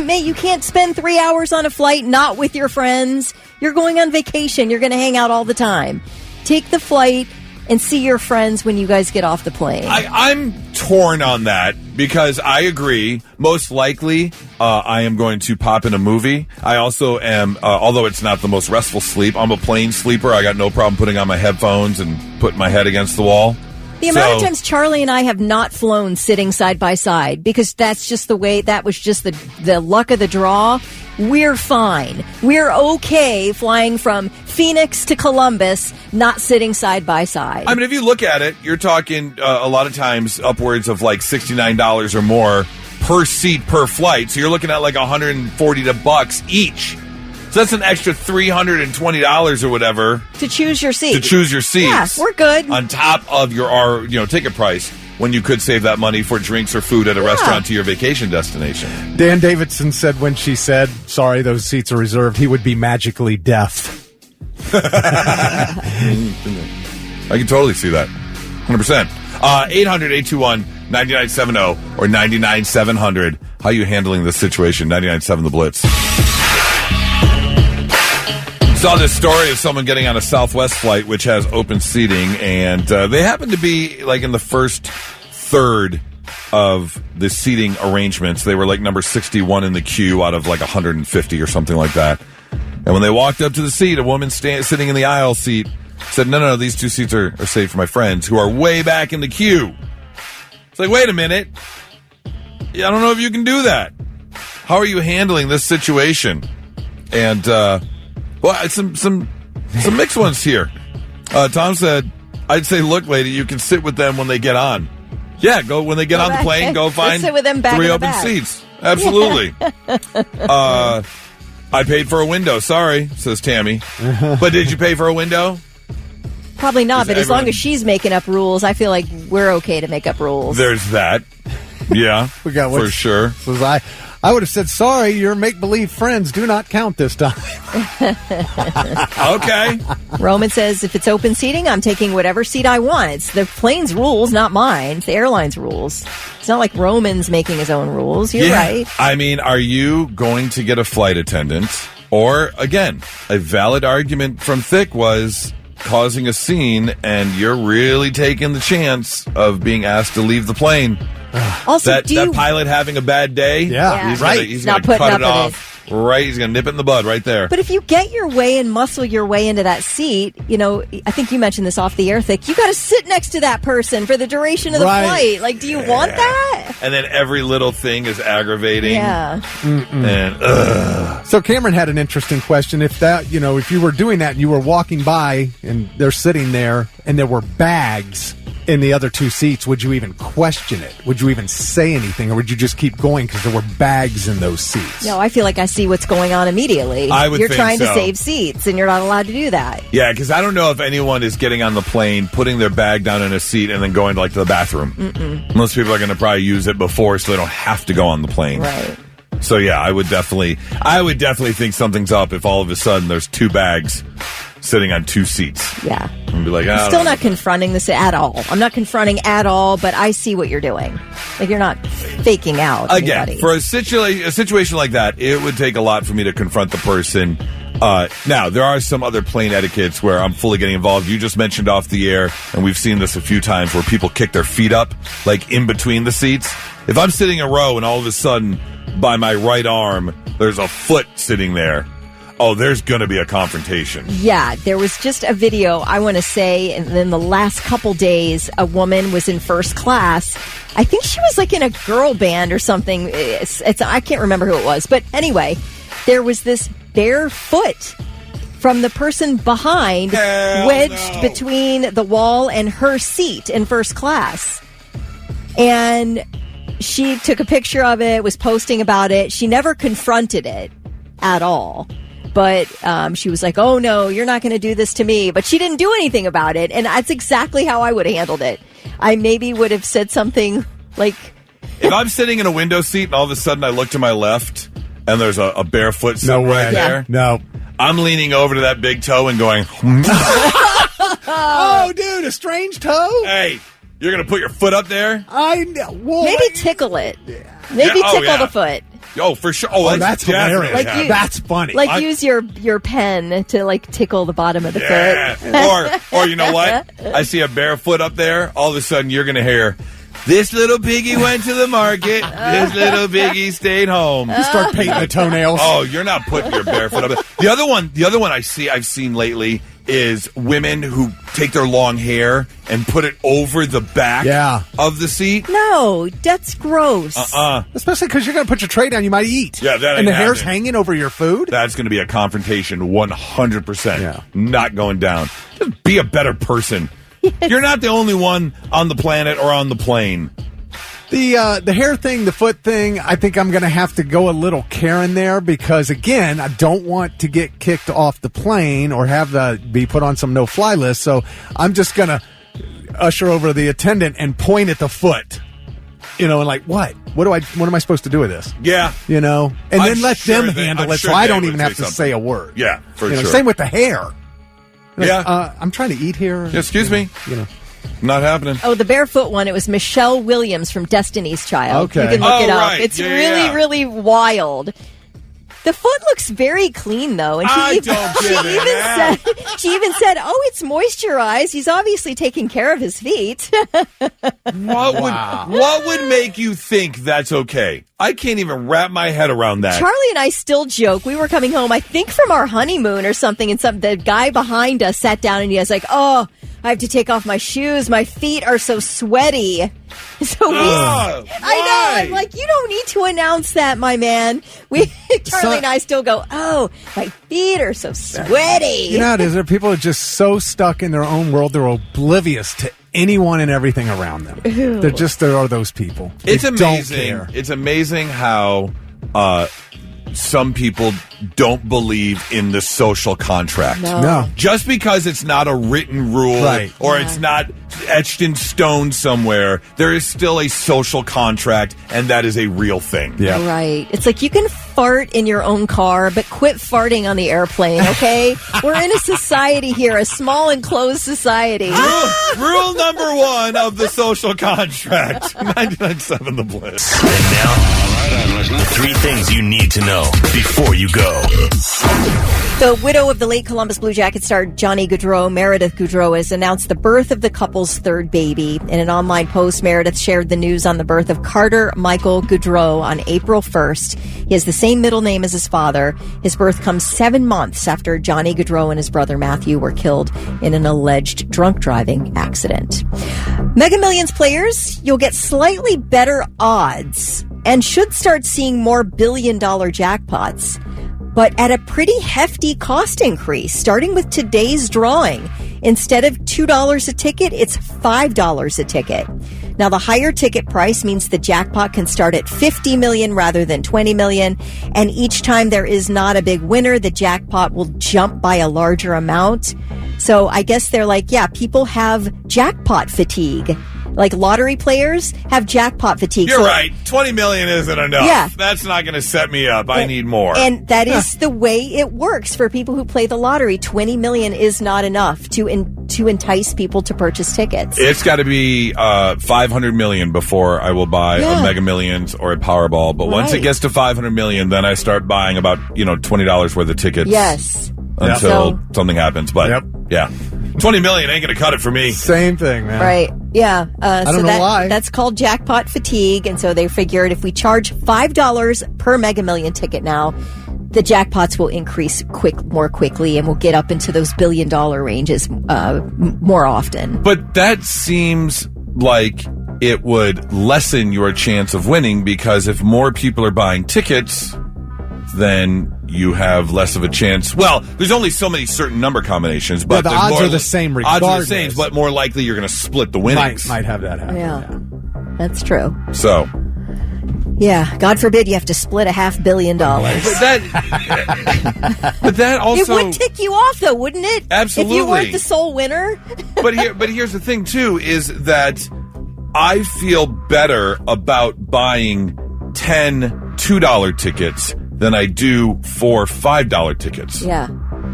spend 3 hours on a flight not with your friends. You're going on vacation. You're going to hang out all the time. Take the flight and see your friends when you guys get off the plane. I'm torn on that because I agree. Most likely, I am going to pop in a movie. I also am, although it's not the most restful sleep, I'm a plane sleeper. I got no problem putting on my headphones and putting my head against the wall. The amount of times Charlie and I have not flown sitting side by side because that's just the way, that was just the luck of the draw. we're fine. We're okay flying from Phoenix to Columbus, not sitting side by side. I mean, if you look at it, you're talking a lot of times upwards of like $69 or more per seat per flight. So you're looking at like $140 each. So that's an extra $320 or whatever to choose your seat. Yeah, we're good. On top of your ticket price, when you could save that money for drinks or food at a restaurant to your vacation destination. Dan Davidson said when she said, sorry, those seats are reserved, he would be magically deaf. I can totally see that. 100%. 800-821-9970 or 99-700. How are you handling this situation? 99.7 The Blitz. Saw this story of someone getting on a Southwest flight which has open seating, and they happen to be like in the first third of the seating arrangements. They were like number 61 in the queue out of like 150 or something like that. And when they walked up to the seat, a woman sitting in the aisle seat said, no, these two seats are saved for my friends who are way back in the queue. It's like, wait a minute. I don't know if you can do that. How are you handling this situation? And, well, some mixed ones here. Tom said, I'd say, look, lady, you can sit with them when they get on. Yeah, go when they get on the plane, go find sit with them back 3 in the open back. seats. Absolutely. I paid for a window. Sorry, says Tammy. But did you pay for a window? Probably not, but as long as she's making up rules, I feel like we're okay to make up rules. There's that. Yeah, we got for sure. So I would have said, sorry, your make-believe friends do not count this time. Okay. Roman says, if it's open seating, I'm taking whatever seat I want. It's the plane's rules, not mine. It's the airline's rules. It's not like Roman's making his own rules. You're right. I mean, are you going to get a flight attendant? Or, again, a valid argument from Thick was causing a scene, and you're really taking the chance of being asked to leave the plane. Also, that pilot having a bad day, yeah. He's going to cut it off. Right, he's going to nip it in the bud right there. But if you get your way and muscle your way into that seat, I think you mentioned this off the air, Thick, you got to sit next to that person for the duration of the flight. Like, do you want that? And then every little thing is aggravating. Yeah. And So Cameron had an interesting question. If if you were doing that and you were walking by and they're sitting there and there were bags in the other two seats, would you even question it? Would you even say anything, or would you just keep going because there were bags in those seats? No, I feel like I see what's going on immediately. You're trying to save seats, and you're not allowed to do that. Yeah, because I don't know if anyone is getting on the plane, putting their bag down in a seat, and then going to the bathroom. Most people are going to probably use it before, so they don't have to go on the plane. Right. So yeah, I would definitely think something's up if all of a sudden there's two bags sitting on two seats. Yeah. And be like, I'm still not confronting this at all. I'm not confronting at all, but I see what you're doing. Like, you're not faking out Again, anybody. for a situation like that, it would take a lot for me to confront the person. Now, there are some other plane etiquettes where I'm fully getting involved. You just mentioned off the air, and we've seen this a few times, where people kick their feet up, like in between the seats. If I'm sitting a row and all of a sudden, by my right arm, there's a foot sitting there, there's going to be a confrontation. Yeah, there was just a video, I want to say, and then the last couple days, a woman was in first class. I think she was like in a girl band or something. I can't remember who it was. But anyway, there was this bare foot from the person behind wedged between the wall and her seat in first class. And she took a picture of it, was posting about it. She never confronted it at all. But she was like, oh, no, you're not going to do this to me. But she didn't do anything about it. And that's exactly how I would have handled it. I maybe would have said something like... If I'm sitting in a window seat and all of a sudden I look to my left and there's a barefoot sitting right there. No. I'm leaning over to that big toe and going... Oh, dude, a strange toe? Hey, you're going to put your foot up there? I know. Well, maybe tickle it. Maybe tickle the foot. Oh, for sure. Oh, that's hilarious. That's funny. Like, use your pen to tickle the bottom of the foot. Or you know what? I see a barefoot up there. All of a sudden, you're going to hear, this little piggy went to the market. This little piggy stayed home. You start painting the toenails. Oh, you're not putting your barefoot up there. The other one I've seen lately is women who take their long hair and put it over the back of the seat. No, that's gross. Especially because you're going to put your tray down, you might eat. Yeah, that and the ain't hair's happening. hanging over your food. That's going to be a confrontation, 100%. Not going down. Just be a better person. You're not the only one on the planet or on the plane. The hair thing, the foot thing, I think I'm going to have to go a little Karen there because, again, I don't want to get kicked off the plane or be put on some no-fly list. So I'm just going to usher over the attendant and point at the foot, and like, what? What am I supposed to do with this? Yeah. And I'm then let sure them handle it sure so I they don't would even have to something. say a word. Yeah, for sure. Same with the hair. Yeah. I'm trying to eat here. Excuse me. Not happening. Oh, the barefoot one. It was Michelle Williams from Destiny's Child. Okay. You can look it up. Right. It's really wild. The foot looks very clean, though. And she even said, "Oh, it's moisturized. He's obviously taking care of his feet." What would make you think that's okay? I can't even wrap my head around that. Charlie and I still joke. We were coming home, I think, from our honeymoon or something, and the guy behind us sat down and he was like, "Oh, I have to take off my shoes. My feet are so sweaty." So I know. I'm like, you don't need to announce that, my man. Charlie and I still go, "Oh, my feet are so sweaty." You know how it is. People are just so stuck in their own world. They're oblivious to anyone and everything around them. Ew. There are those people. It's amazing. Don't care. It's amazing how some people don't believe in the social contract. No. Just because it's not a written rule or it's not etched in stone somewhere, there is still a social contract, and that is a real thing. Yeah. Right. It's like you can fart in your own car, but quit farting on the airplane, okay? We're in a society here, a small enclosed society. Rule number 1 of the social contract. 99.7 The Blitz. And now, the 3 things you need to know before you go. The widow of the late Columbus Blue Jackets star Johnny Gaudreau, Meredith Gaudreau, has announced the birth of the couple's 3rd baby. In an online post, Meredith shared the news on the birth of Carter Michael Gaudreau on April 1st. He has the same middle name as his father. His birth comes 7 months after Johnny Gaudreau and his brother Matthew were killed in an alleged drunk driving accident. Mega Millions players, you'll get slightly better odds and should start seeing more billion-dollar jackpots, but at a pretty hefty cost increase, starting with today's drawing. Instead of $2 a ticket, it's $5 a ticket. Now, the higher ticket price means the jackpot can start at $50 million rather than $20 million, and each time there is not a big winner, the jackpot will jump by a larger amount. So I guess they're like, yeah, people have jackpot fatigue. Like lottery players have jackpot fatigue. You're right. $20 million isn't enough. Yeah. That's not going to set me up. I need more. And that is the way it works for people who play the lottery. $20 million is not enough to entice people to purchase tickets. It's got to be $500 million before I will buy a Mega Millions or a Powerball. But once it gets to $500 million, then I start buying about $20 worth of tickets. Yes. Until something happens. But yeah, $20 million ain't going to cut it for me. Same thing, man. Right. Yeah. I don't know why. That's called jackpot fatigue. And so they figured if we charge $5 per Mega Million ticket now, the jackpots will increase more quickly and we'll get up into those billion-dollar ranges more often. But that seems like it would lessen your chance of winning, because if more people are buying tickets, then you have less of a chance. Well, there's only so many certain number combinations, but the odds are the same regardless. Odds are the same, but more likely you're going to split the winnings. Might have that happen. Yeah. That's true. So, yeah, God forbid you have to split $500 million. but that also it would tick you off, though, wouldn't it? Absolutely. If you weren't the sole winner. but here's the thing too, is that I feel better about buying 10 $2 tickets than I do for $5 tickets. Yeah.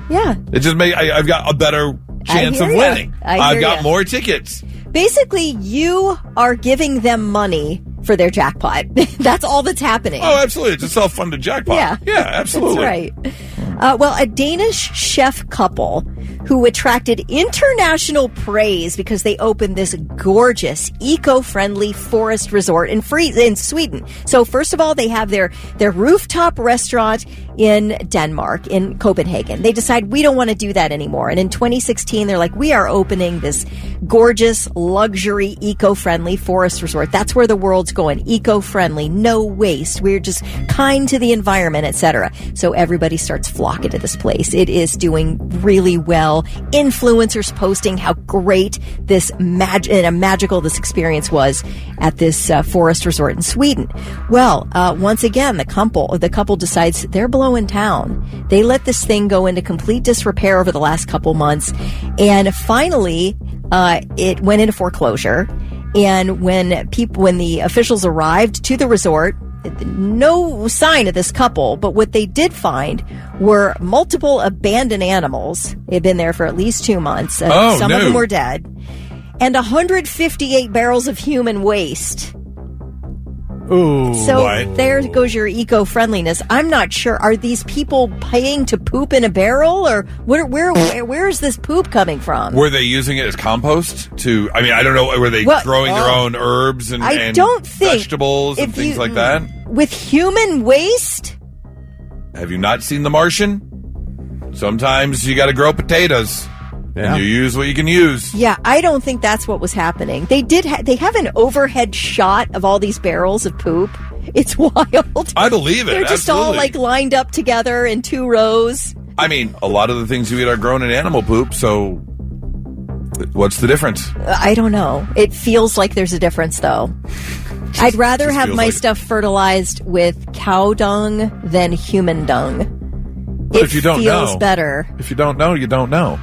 Yeah. It just I've got a better chance of winning. I've got more tickets. Basically, you are giving them money for their jackpot. That's all that's happening. Oh, absolutely. It's a self-funded jackpot. Yeah. Yeah, absolutely. That's right. Well, a Danish chef couple who attracted international praise because they opened this gorgeous, eco-friendly forest resort in Sweden. So first of all, they have their rooftop restaurant in Denmark, in Copenhagen. They decide we don't want to do that anymore. And in 2016, they're like, we are opening this gorgeous, luxury, eco-friendly forest resort. That's where the world's going. Eco-friendly, no waste. We're just kind to the environment, etc. So everybody starts flocking to this place. It is doing really well. Influencers posting how great this magical this experience was at this forest resort in Sweden. Well, once again, the couple decides they're blowing town. They let this thing go into complete disrepair over the last couple months, and finally, it went into foreclosure. And when the officials arrived to the resort, no sign of this couple, but what they did find were multiple abandoned animals. They'd been there for at least 2 months. Some of them were dead. And 158 barrels of human waste. Ooh. So there goes your eco-friendliness. I'm not sure. Are these people paying to poop in a barrel, or where is this poop coming from? Were they using it as compost? I don't know. Were they growing their own herbs and vegetables and things like that? With human waste? Have you not seen The Martian? Sometimes you got to grow potatoes. Yeah. And you use what you can use. Yeah, I don't think that's what was happening. They have an overhead shot of all these barrels of poop. It's wild. I believe it. They're just all lined up together in 2 rows. I mean, a lot of the things you eat are grown in animal poop, so what's the difference? I don't know. It feels like there's a difference, though. I'd rather have my stuff fertilized with cow dung than human dung. But if you don't feels know, better. If you don't know, you don't know.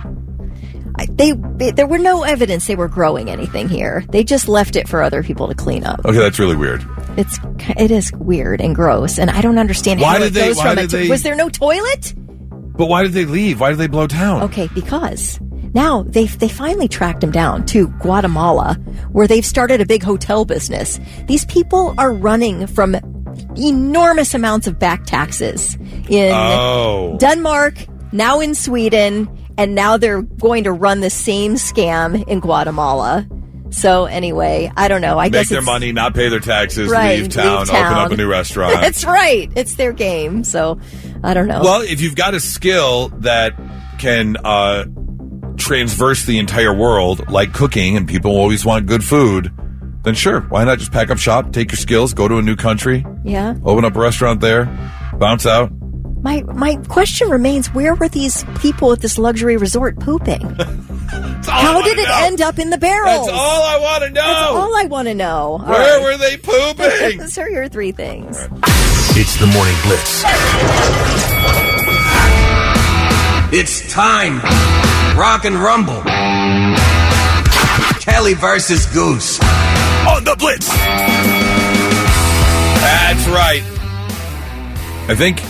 There were no evidence they were growing anything here. They just left it for other people to clean up. Okay, that's really weird. It is weird and gross, and I don't understand how it goes from it. Was there no toilet? But why did they leave? Why did they blow town? Okay, because now they finally tracked him down to Guatemala, where they've started a big hotel business. These people are running from enormous amounts of back taxes in Denmark, now in Sweden, and now they're going to run the same scam in Guatemala. So anyway, I don't know. I guess make their money, not pay their taxes, right, leave town, open up a new restaurant. That's right. It's their game. So I don't know. Well, if you've got a skill that can transverse the entire world, like cooking, and people always want good food, then sure, why not just pack up shop, take your skills, go to a new country, open up a restaurant there, bounce out. My question remains, where were these people at this luxury resort pooping? How did it end up in the barrels? That's all I want to know. That's all I want to know. Where were they pooping? Those are your 3 things. It's the Morning Blitz. It's time. Rock and rumble. Kelly versus Goose. On the Blitz. That's right. I think...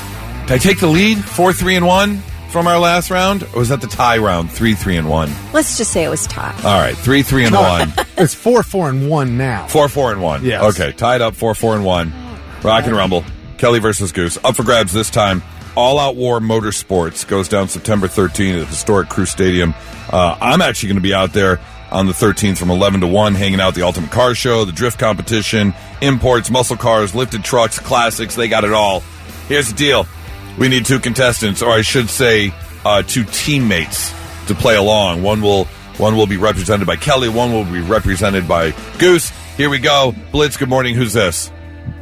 Did I take the lead? 4-3-1 from our last round? Or was that the tie round? 3-3-1. Let's just say it was tie. All right, 3-3-1. It's 4-4-1 now. 4-4-1. Yes. Okay, tied up 4-4-1. Rock and rumble. Kelly versus Goose. Up for grabs this time. All Out War Motorsports goes down September 13th at the historic Crew Stadium. I'm actually going to be out there on the 13th from 11 to 1, hanging out at the Ultimate Car Show, the drift competition, imports, muscle cars, lifted trucks, classics. They got it all. Here's the deal. We need 2 contestants, or I should say 2 teammates to play along. One will be represented by Kelly, one will be represented by Goose. Here we go. Blitz, good morning. Who's this?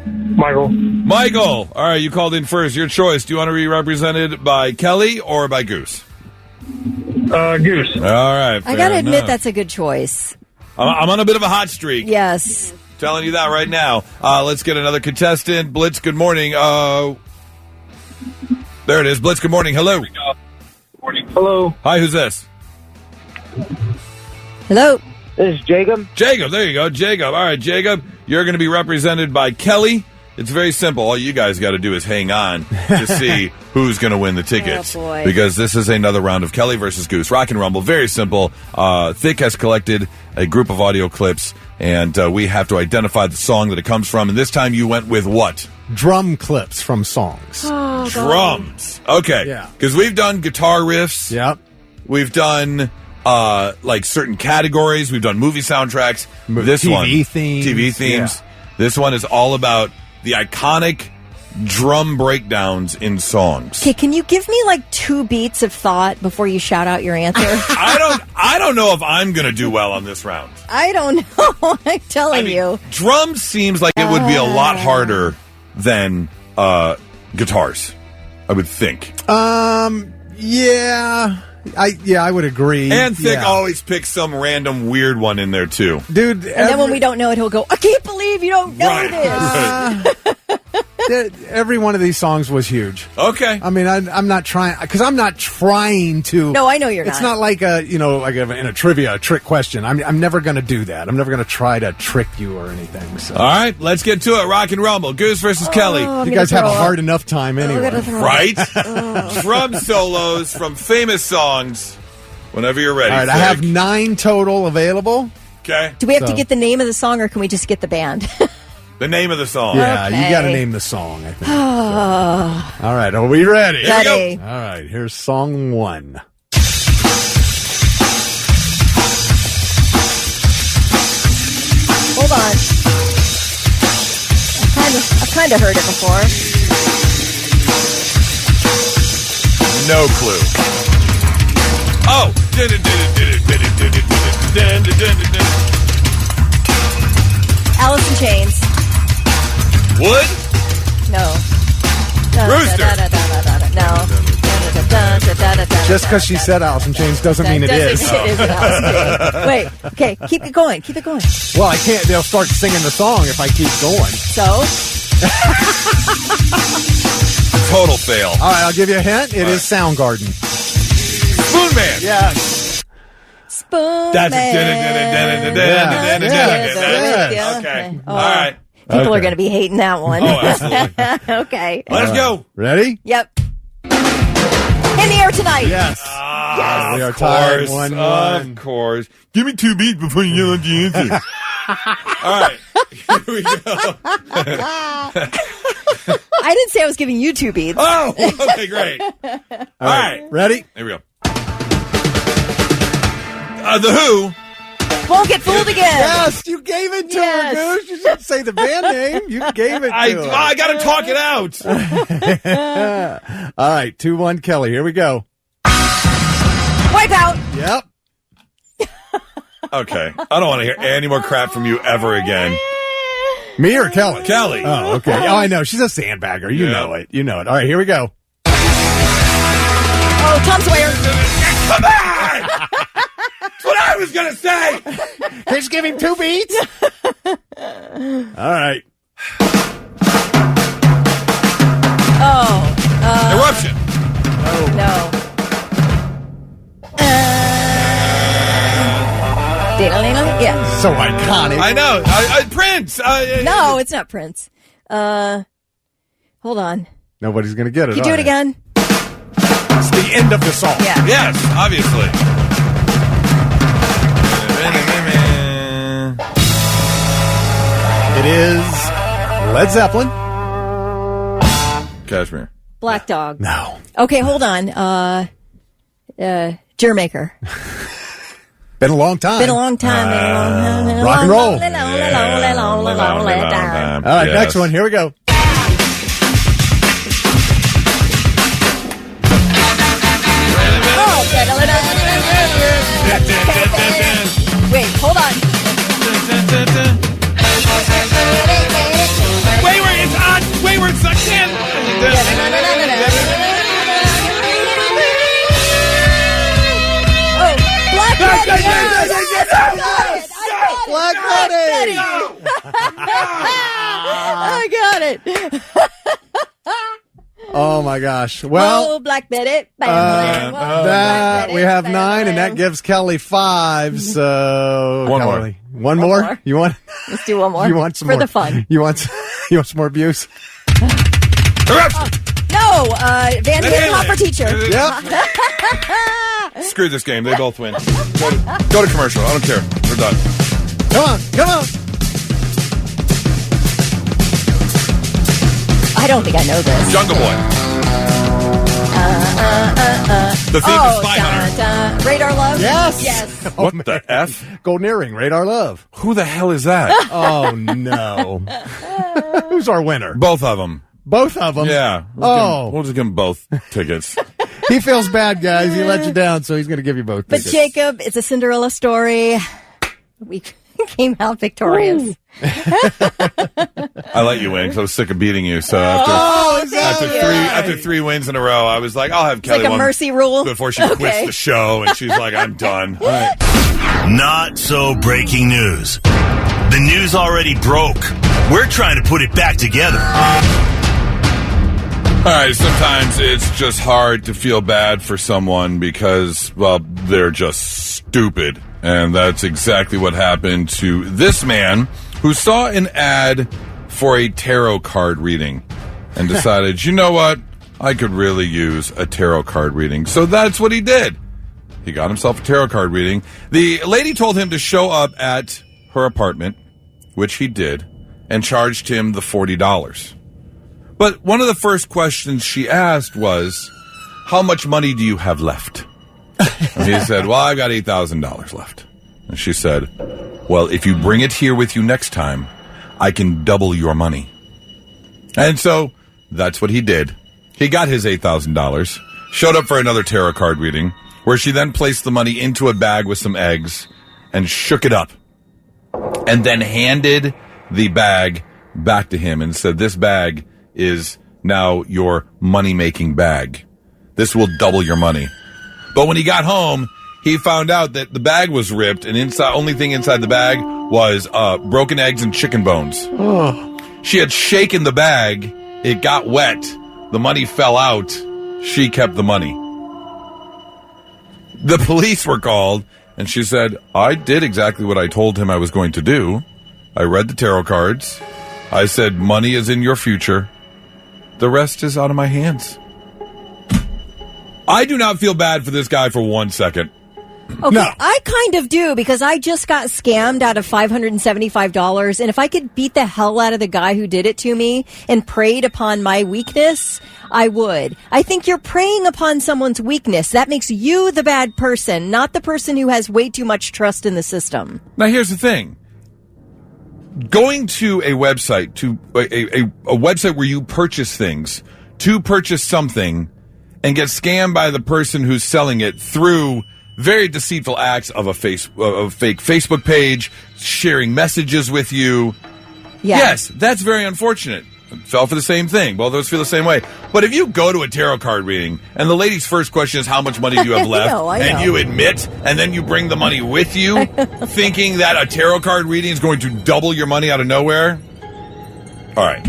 Michael. Michael. All right, you called in first. Your choice. Do you want to be represented by Kelly or by Goose? Goose. All right. I got to admit that's a good choice. I'm on a bit of a hot streak. Yes. Telling you that right now. Let's get another contestant. Blitz, good morning. There it is. Blitz, good morning. Hello. Good morning. Hello. Hi, who's this? Hello. This is Jacob. Jacob, there you go. Jacob. All right, Jacob, you're going to be represented by Kelly. It's very simple. All you guys got to do is hang on to see who's going to win the tickets. Oh, boy. Because this is another round of Kelly versus Goose. Rock and Rumble. Very simple. Thick has collected a group of audio clips, and we have to identify the song that it comes from. And this time you went with what? Drum clips from songs. Oh, drums. Okay. Yeah. Because we've done guitar riffs. Yep. We've done like certain categories. We've done movie soundtracks. TV themes. TV themes. Yeah. This one is all about the iconic drum breakdowns in songs. Okay, can you give me like 2 beats of thought before you shout out your answer? I don't know if I'm going to do well on this round. I don't know. I'm telling you. Drums seems like it would be a lot harder than guitars, I would think. Yeah. I would agree. And Thick always picks some random weird one in there too. Dude, and then when we don't know it, he'll go, I can't believe you don't know this. Every one of these songs was huge. Okay. I mean, I'm not trying, because I'm not trying to. No, I know you're not. It's not like in a trivia, a trick question. I'm never going to do that. I'm never going to try to trick you or anything. So. All right, let's get to it. Rock and Rumble. Goose versus Kelly. You guys have a hard enough time anyway. Right? Drum solos from famous songs. Whenever you're ready. All right, Thick. I have 9 total available. Okay. Do we have to get the name of the song, or can we just get the band? The name of the song. Yeah, Okay. you got to name the song, I think. All right, are we ready? Here we Ready. go. All right, here's song 1. Hold on. I've kind of heard it before. No clue. Oh. Alice in Chains. Wood? No. Rooster. No. Just because she said Alice in Chains doesn't mean it is. It is an Alice in Chains. Wait. Okay. Keep it going. Keep it going. Well, I can't. They'll start singing the song if I keep going. So. Total fail. All right, I'll give you a hint. It is Soundgarden. Spoon Man. Yes. Spoon That's Man. Okay. All right. People are going to be hating that one. Oh, absolutely. Okay. Let's go. Ready? Yep. In the air tonight. Yes. Yes. We are Of tied course. 1-1. Of course. Give me 2 beats before you yell at the answer. All right. Here we go. I didn't say I was giving you 2 beats. Oh, okay, great. All right. Ready? Here we go. The Who. Won't get fooled again. Yes, you gave it to her, Goose. You didn't say the band name. You gave it to her. I got to talk it out. All right, 2-1 Kelly. Here we go. Wipe out. Yep. Okay. I don't want to hear any more crap from you ever again. Me or Kelly? Kelly. Oh, okay. Oh, I know. She's a sandbagger. You know it. You know it. All right, here we go. Oh, Tom Sawyer. Come on! That's what I was going to say. Just give him 2 beats. All right. Oh. Eruption. No. Yeah. So iconic. I know. Prince. No, it's not Prince. Hold on. Nobody's going to get it. Can you do it again? It's the end of the song. Yeah. Yes, obviously. It is Led Zeppelin. Kashmir. Black Dog. No. Okay, hold on. Jermaker. Been a long time. Been a long time. Rock and roll. All right, next one. Here we go. Wait, hold on. Wayward, it's on. Wayward sucks in. Oh, Black Betty. Black Betty. I got it. Oh my gosh. Well, oh, Black Betty. that we have 9, and that gives Kelly 5. So One more. Kelly, one more. You want? Let's do one more. You want some for more the fun? You want some more abuse? No, Van Halen for teacher. Yep. Screw this game. They both win. Go to commercial. I don't care. We're done. Come on. Come on. I don't think I know this. Jungle Boy. The theme to Spy Hunter. Radar Love? Yes. What the F? Golden Earring, Radar Love. Who the hell is that? Oh, no. Who's our winner? Both of them. Both of them? Yeah. We'll just give them both tickets. He feels bad, guys. He let you down, so he's going to give you both tickets. But Jacob, it's a Cinderella story. We came out victorious. I let you win because I was sick of beating you. So after three wins in a row, I was like, I'll have Kelly like a one mercy rule before she quits the show, and she's like, I'm done. All right. Not so breaking news. The news already broke. We're trying to put it back together. All right, sometimes it's just hard to feel bad for someone because, well, they're just stupid. And that's exactly what happened to this man who saw an ad for a tarot card reading and decided, you know what? I could really use a tarot card reading. So that's what he did. He got himself a tarot card reading. The lady told him to show up at her apartment, which he did, and charged him the $40. But one of the first questions she asked was, how much money do you have left? And he said, well, I've got $8,000 left. And she said, well, if you bring it here with you next time, I can double your money. And so that's what he did. He got his $8,000, showed up for another tarot card reading, where she then placed the money into a bag with some eggs and shook it up. And then handed the bag back to him and said, this bag is now your money-making bag. This will double your money. But when he got home, he found out that the bag was ripped, and only thing inside the bag was broken eggs and chicken bones. Oh. She had shaken the bag. It got wet. The money fell out. She kept the money. The police were called, and she said, I did exactly what I told him I was going to do. I read the tarot cards. I said, money is in your future. The rest is out of my hands. I do not feel bad for this guy for 1 second. Okay, no. I kind of do because I just got scammed out of $575. And if I could beat the hell out of the guy who did it to me and preyed upon my weakness, I would. I think you're preying upon someone's weakness. That makes you the bad person, not the person who has way too much trust in the system. Now, here's the thing. Going to a website, a website where you purchase things, to purchase something and get scammed by the person who's selling it through very deceitful acts of a fake Facebook page, sharing messages with you. Yeah. Yes, that's very unfortunate. Fell for the same thing. Both of us feel the same way. But if you go to a tarot card reading and the lady's first question is how much money do you have left, I know. and you admit, and then you bring the money with you, thinking that a tarot card reading is going to double your money out of nowhere, all right,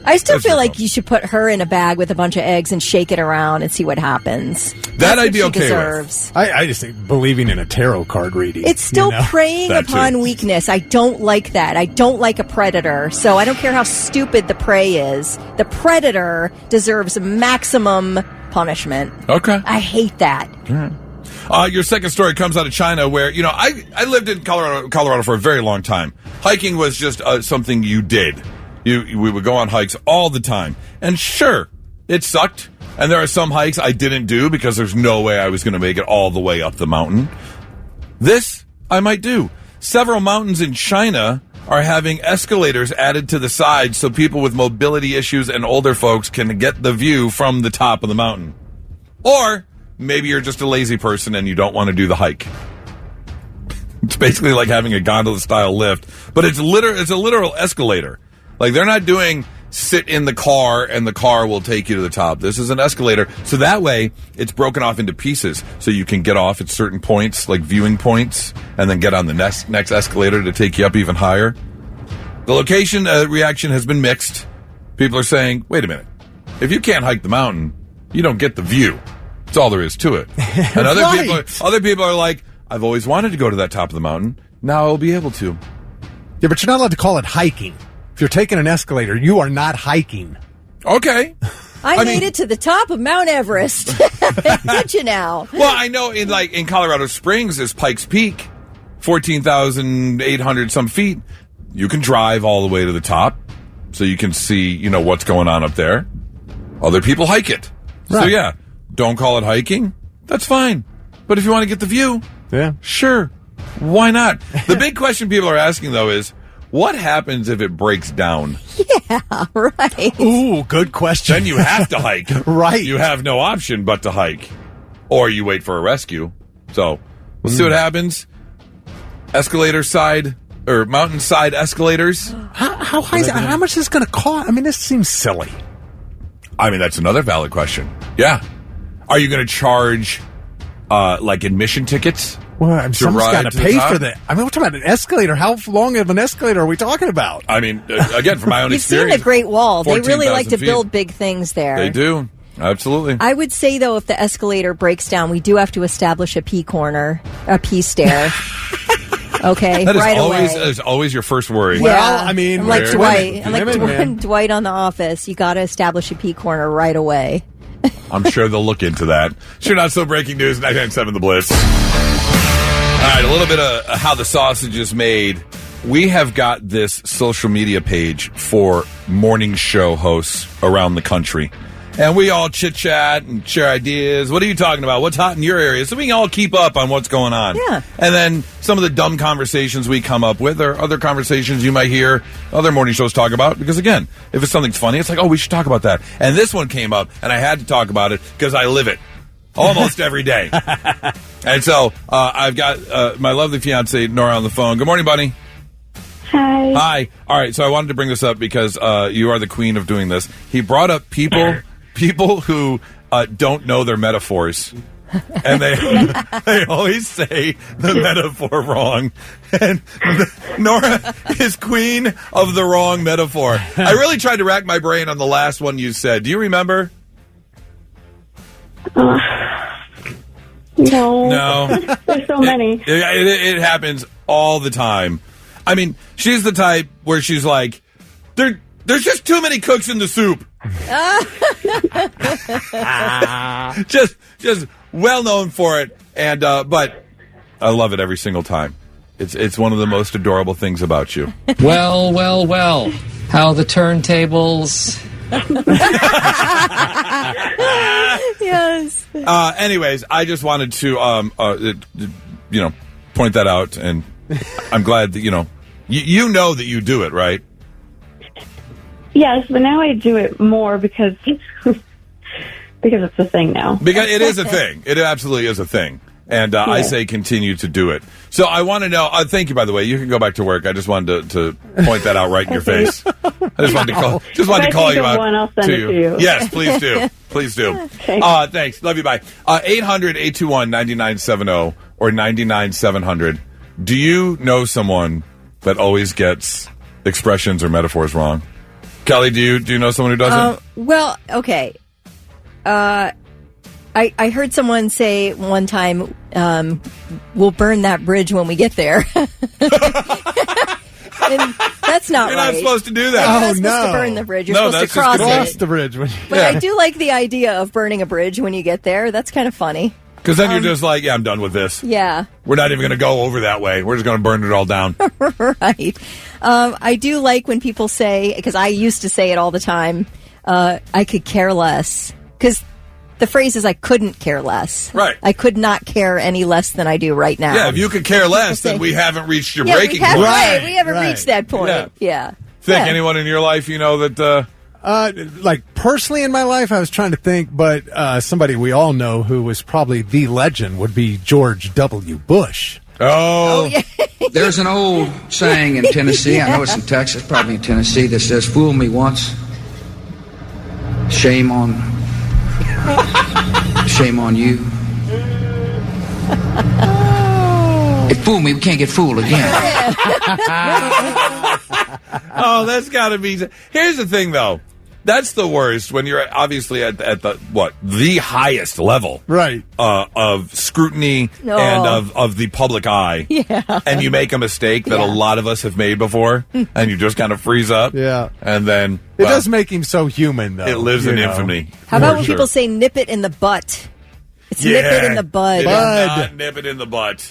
I still feel like you should put her in a bag with a bunch of eggs and shake it around and see what happens. That I'd be okay with. I just think believing in a tarot card reading. It's still preying upon weakness. I don't like that. I don't like a predator. So I don't care how stupid the prey is. The predator deserves maximum punishment. Okay. I hate that. Your second story comes out of China where, I lived in Colorado for a very long time. Hiking was just something you did. We would go on hikes all the time. And sure, it sucked. And there are some hikes I didn't do because there's no way I was going to make it all the way up the mountain. This I might do. Several mountains in China are having escalators added to the sides so people with mobility issues and older folks can get the view from the top of the mountain. Or maybe you're just a lazy person and you don't want to do the hike. It's basically like having a gondola-style lift, but it's a literal escalator. Like, they're not doing sit in the car and the car will take you to the top. This is an escalator. So that way, it's broken off into pieces. So you can get off at certain points, like viewing points, and then get on the next escalator to take you up even higher. The location reaction has been mixed. People are saying, wait a minute. If you can't hike the mountain, you don't get the view. That's all there is to it. And other people are like, I've always wanted to go to that top of the mountain. Now I'll be able to. Yeah, but you're not allowed to call it hiking. If you're taking an escalator, you are not hiking. Okay. I made it to the top of Mount Everest. Did you now? Well, I know in Colorado Springs is Pikes Peak, 14,800 some feet. You can drive all the way to the top so you can see, what's going on up there. Other people hike it. So Right. yeah, don't call it hiking. That's fine. But if you want to get the view, sure. Why not? The big question people are asking, though, is what happens if it breaks down? Yeah, right. Ooh, good question. Then you have to hike. Right. You have no option but to hike. Or you wait for a rescue. So we'll see what happens. Escalator side or mountainside escalators. How high is it? How much is this going to cost? I mean, this seems silly. I mean, that's another valid question. Yeah. Are you going to charge like admission tickets? Well, someone's got to pay for that. that. I mean, we're talking about an escalator. How long of an escalator are we talking about? I mean, again, from my own You've experience. seen the Great Wall. They really like to 14,000 feet. build big things there. They do. Absolutely. I would say, though, if the escalator breaks down, we do have to establish a pee corner, a pee stair. Okay, That is right always, away. that is always your first worry. Well, I mean, I'm like Very Dwight. women. I'm like Women, man. Dwight on The Office. You got to establish a pee corner right away. I'm sure they'll look into that. Sure, not so breaking news. 997 The Blitz. All right, a little bit of how the sausage is made. We have got this social media page for morning show hosts around the country. And we all chit-chat and share ideas. What are you talking about? What's hot in your area? So we can all keep up on what's going on. Yeah. And then some of the dumb conversations we come up with are other conversations you might hear other morning shows talk about. Because, again, if it's something funny, it's like, oh, we should talk about that. And this one came up, and I had to talk about it because I live it almost every day. And so I've got my lovely fiance, Nora, on the phone. Good morning, buddy. Hi. Hi. All right, so I wanted to bring this up because you are the queen of doing this. He brought up people who don't know their metaphors. And they always say the metaphor wrong. And Nora is queen of the wrong metaphor. I really tried to rack my brain on the last one you said. Do you remember? No. There's so many. It happens all the time. I mean, she's the type where she's like, there's just too many cooks in the soup. just well known for it, and but I love it every single time. It's one of the most adorable things about you. Well. How the turntables. Yes. Anyways, I just wanted to point that out, and I'm glad that you know that you do it, right? Yes, but now I do it more because it's a thing now. Because it is a thing. It absolutely is a thing. And I say continue to do it. So I want to know, thank you, by the way. You can go back to work. I just wanted to point that out right in your face. I just wanted to call you out. I'll send it to you. Yes, please do. Please do. Okay. Thanks. Love you. Bye. 800-821-9970 or 99700. Do you know someone that always gets expressions or metaphors wrong? Kelly, do you know someone who doesn't? Well, okay. I heard someone say one time, we'll burn that bridge when we get there. And that's not You're right. not supposed to do that. You're not supposed to burn the bridge. You're supposed to cross it. The bridge. But I do like the idea of burning a bridge when you get there. That's kind of funny. Because then you're just like, yeah, I'm done with this. Yeah. We're not even going to go over that way. We're just going to burn it all down. Right. I do like when people say, because I used to say it all the time, I could care less. Because the phrase is I couldn't care less. Right. I could not care any less than I do right now. Yeah, if you could care less, then we haven't reached your breaking point. Right. We haven't reached that point. Yeah. Think anyone in your life you know that... like personally in my life, I was trying to think, but somebody we all know who was probably the legend would be George W. Bush. Oh, yeah. There's an old saying in Tennessee, I know it's in Texas, probably in Tennessee, that says, fool me once, shame on you. If fool me, we can't get fooled again. Oh, that's got to be... Here's the thing, though. That's the worst when you're obviously at the highest level, right, of scrutiny and of the public eye. Yeah. And you make a mistake that a lot of us have made before, and you just kind of freeze up. Yeah. And then It does make him so human, though. it lives in infamy. How about when people say nip it in the butt? It's nip it in the bud. It is not nip it in the butt.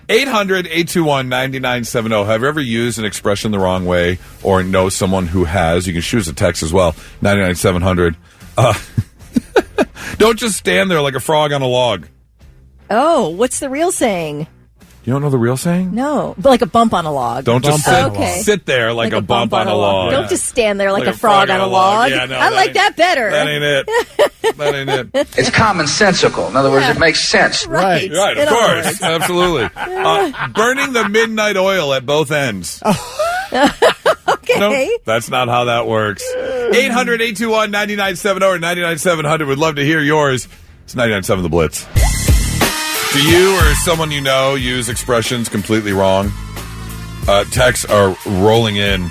800-821-9970. Have you ever used an expression the wrong way or know someone who has? You can shoot us a text as well. 99700. Don't just stand there like a frog on a log. Oh, what's the real saying? You don't know the real saying? No, but like a bump on a log. Don't just sit there like a bump on a log. Don't just stand there like a frog on a log. Yeah, no, I like that better. That ain't it. That ain't it. It's commonsensical. In other words, it makes sense. Right, of course. Absolutely. Burning the midnight oil at both ends. Okay. Nope, that's not how that works. 800-821-9970 or 99700. Would love to hear yours. It's 99.7 The Blitz. Do you or someone you know use expressions completely wrong? Texts are rolling in.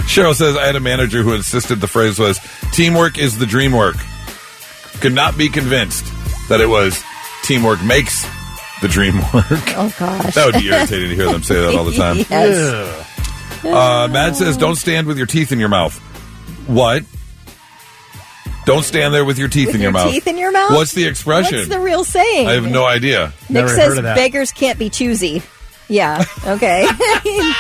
Cheryl says, I had a manager who insisted the phrase was, teamwork is the dream work. Could not be convinced that it was teamwork makes the dream work. Oh, gosh. That would be irritating to hear them say that all the time. Yes. Matt says, don't stand with your teeth in your mouth. What? Don't stand there with your teeth in your mouth. Teeth in your mouth? What's the expression? What's the real saying? I have no idea. Nick says beggars can't be choosy. Yeah, okay.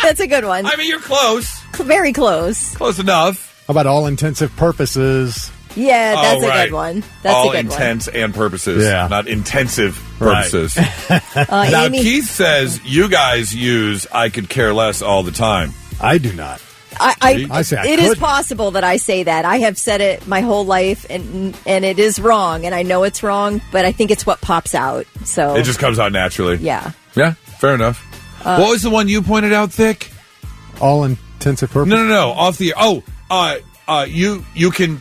That's a good one. I mean, you're close. Very close. Close enough. How about all intensive purposes? Yeah, that's a good one. That's all a good intents and purposes. Yeah. Not intensive purposes. Right. Now, Amy, Keith says you guys use I could care less all the time. I do not. I say I it is could. possible that I say that. I have said it my whole life, and it is wrong, and I know it's wrong, but I think it's what pops out. So It just comes out naturally. yeah. Yeah, fair enough. What was the one you pointed out, Thick? All intensive purposes? No. Off the air. You can...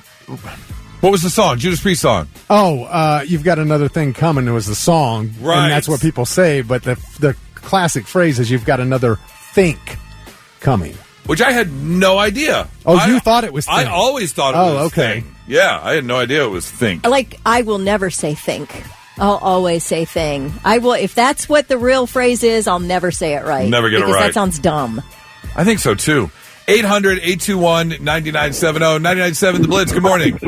What was the song? Judas Priest song. Oh, you've got another thing coming. It was the song. Right. And that's what people say, but the classic phrase is you've got another think coming. Which I had no idea. Oh, you thought it was think. I always thought it was okay. thing. Yeah, I had no idea it was think. Like, I will never say think. I'll always say thing. I will, if that's what the real phrase is, I'll never say it right. Never get it because right. that sounds dumb. I think so, too. 800-821-9970. 99.7 The Blitz. Good morning.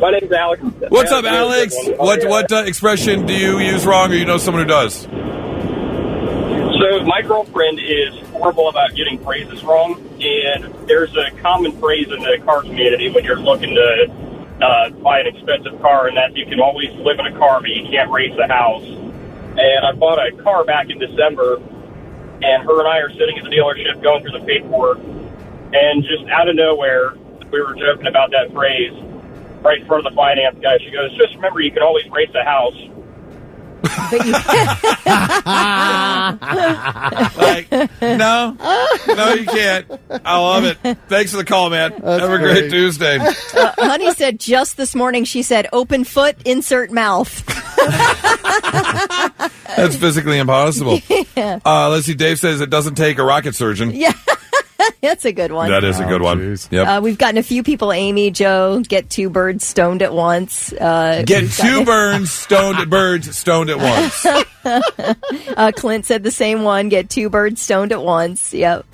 My name's Alex. What's up, Alex? What expression do you use wrong, or you know someone who does? So my girlfriend is horrible about getting phrases wrong, and there's a common phrase in the car community when you're looking to buy an expensive car, and that you can always live in a car, but you can't race a house. And I bought a car back in December, and her and I are sitting at the dealership going through the paperwork, and just out of nowhere, we were joking about that phrase right in front of the finance guy. She goes, just remember, you can always race a house. But you Like, no, you can't. I love it. Thanks for the call, man. That's Have a great Tuesday. Honey said just this morning, she said, open foot, insert mouth. That's physically impossible. Yeah. Let's see. Dave says it doesn't take a rocket surgeon. Yeah. That's a good one. That is a good one. Geez. Yep. We've gotten a few people, Amy, Joe, get two birds stoned at once. Get two birds stoned at once. Clint said the same one, get two birds stoned at once. Yep.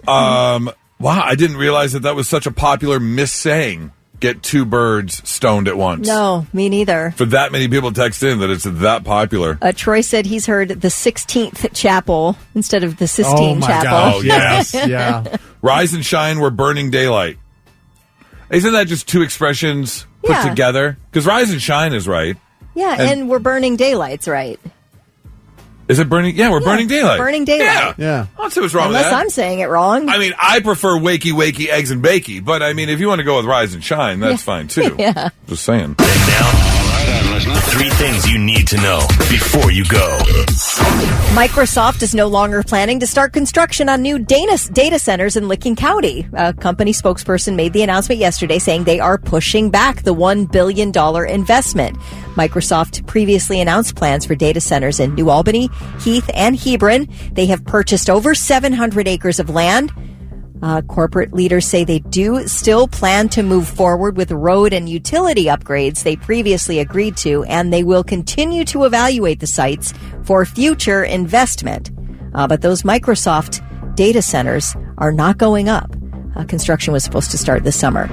Wow, I didn't realize that was such a popular missaying. Get two birds stoned at once. No, me neither. For that many people text in that it's that popular. Troy said he's heard the 16th chapel instead of the Sistine Chapel. God. Oh, yes. Yeah. Rise and shine, we're burning daylight. Isn't that just two expressions put Yeah. together? Because rise and shine is right. Yeah, and we're burning daylights, right? Is it burning? Yeah, we're burning daylight. Burning daylight. Yeah. I don't see what's wrong Unless with that. I'm saying it wrong. I mean, I prefer wakey, eggs and bakey. But, I mean, if you want to go with rise and shine, that's fine, too. Yeah. Just saying. And now, 3 things you need to know before you go. Microsoft is no longer planning to start construction on new data centers in Licking County. A company spokesperson made the announcement yesterday saying they are pushing back the $1 billion investment. Microsoft previously announced plans for data centers in New Albany, Heath, and Hebron. They have purchased over 700 acres of land. Corporate leaders say they do still plan to move forward with road and utility upgrades they previously agreed to, and they will continue to evaluate the sites for future investment. But those Microsoft data centers are not going up. Construction was supposed to start this summer.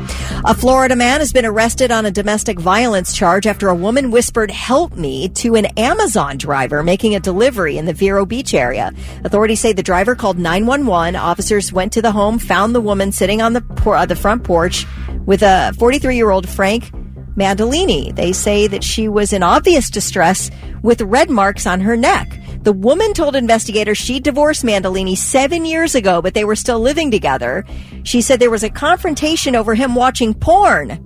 A Florida man has been arrested on a domestic violence charge after a woman whispered, "Help me," to an Amazon driver making a delivery in the Vero Beach area. Authorities say the driver called 911. Officers went to the home, found the woman sitting on the front porch with a 43-year-old Frank Mandolini. They say that she was in obvious distress with red marks on her neck. The woman told investigators she divorced Mandolini 7 years ago, but they were still living together. She said there was a confrontation over him watching porn,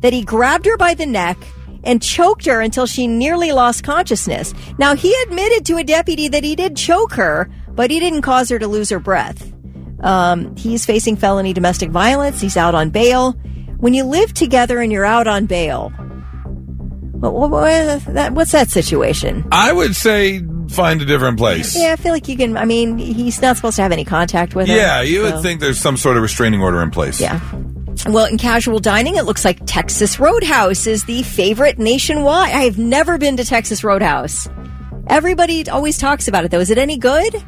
that he grabbed her by the neck and choked her until she nearly lost consciousness. Now, he admitted to a deputy that he did choke her, but he didn't cause her to lose her breath. He's facing felony domestic violence. He's out on bail. When you live together and you're out on bail, what's that situation? I would say find a different place. Yeah, I feel like you can. I mean, he's not supposed to have any contact with her. Yeah, you would think there's some sort of restraining order in place. Yeah. Well, in casual dining, it looks like Texas Roadhouse is the favorite nationwide. I have never been to Texas Roadhouse. Everybody always talks about it, though. Is it any good?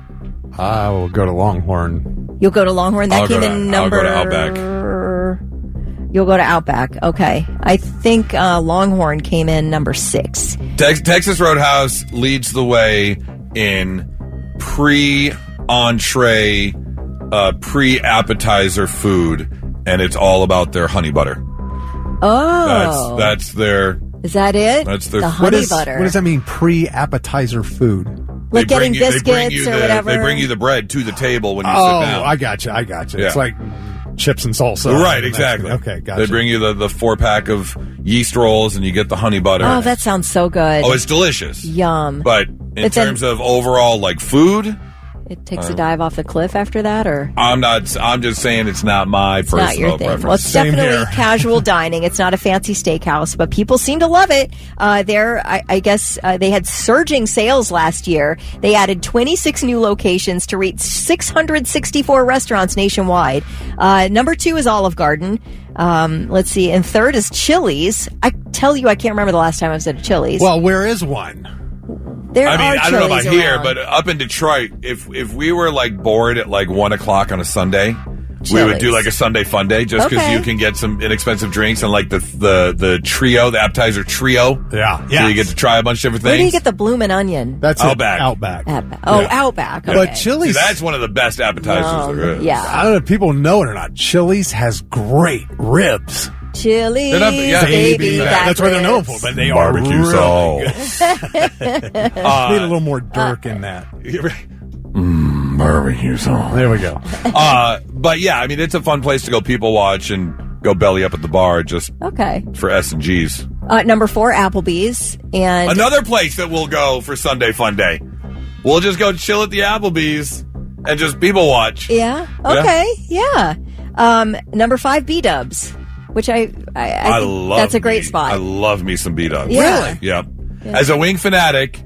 I will go to Longhorn. You'll go to Longhorn? That came in number... I'll go to Outback. You'll go to Outback. Okay. I think Longhorn came in number 6. Texas Roadhouse leads the way in pre-entree, pre-appetizer food, and it's all about their honey butter. Oh. That's their... Is that it? That's their... The honey butter. What does that mean, pre-appetizer food? Like getting biscuits or whatever? They bring you the bread to the table when you sit down. I gotcha. Yeah. It's like chips and salsa. Right, exactly. Okay, gotcha. They bring you the 4-pack of yeast rolls and you get the honey butter. Oh, that sounds so good. Oh, it's delicious. Yum. But in terms of overall, like, food... It takes a dive off the cliff after that, or? I'm just saying it's not my personal not your thing. preference. Well, it's definitely casual dining. It's not a fancy steakhouse, but people seem to love it. I guess they had surging sales last year. They added 26 new locations to reach 664 restaurants nationwide. Number 2 is Olive Garden. Let's see. And third is Chili's. I tell you, I can't remember the last time I was at a Chili's. Well, where is one? I don't know about here, but up in Detroit, if we were like bored at like 1 o'clock on a Sunday, we would do like a Sunday fun day just because you can get some inexpensive drinks and like the trio, the appetizer trio. Yeah. So you get to try a bunch of different things. Where do you get the bloomin' onion? That's Outback. Outback. Oh, Outback. Okay. But Chili's... See, that's one of the best appetizers there is. Yeah. I don't know if people know it or not. Chili's has great ribs. Chili's, baby. That's what they're known for, but they barbecue are sauce. Need a little more Dirk in that. Barbecue sauce. There we go. But yeah, I mean, it's a fun place to go people watch and go belly up at the bar just for S&Gs. Number 4, Applebee's. And another place that we'll go for Sunday Fun Day. We'll just go chill at the Applebee's and just people watch. Yeah. Okay. Yeah. Number 5, B-Dubs. Which I think love that's a great spot. I love me some B-Dubs. Yeah. Really? Yep. Yeah. As a wing fanatic,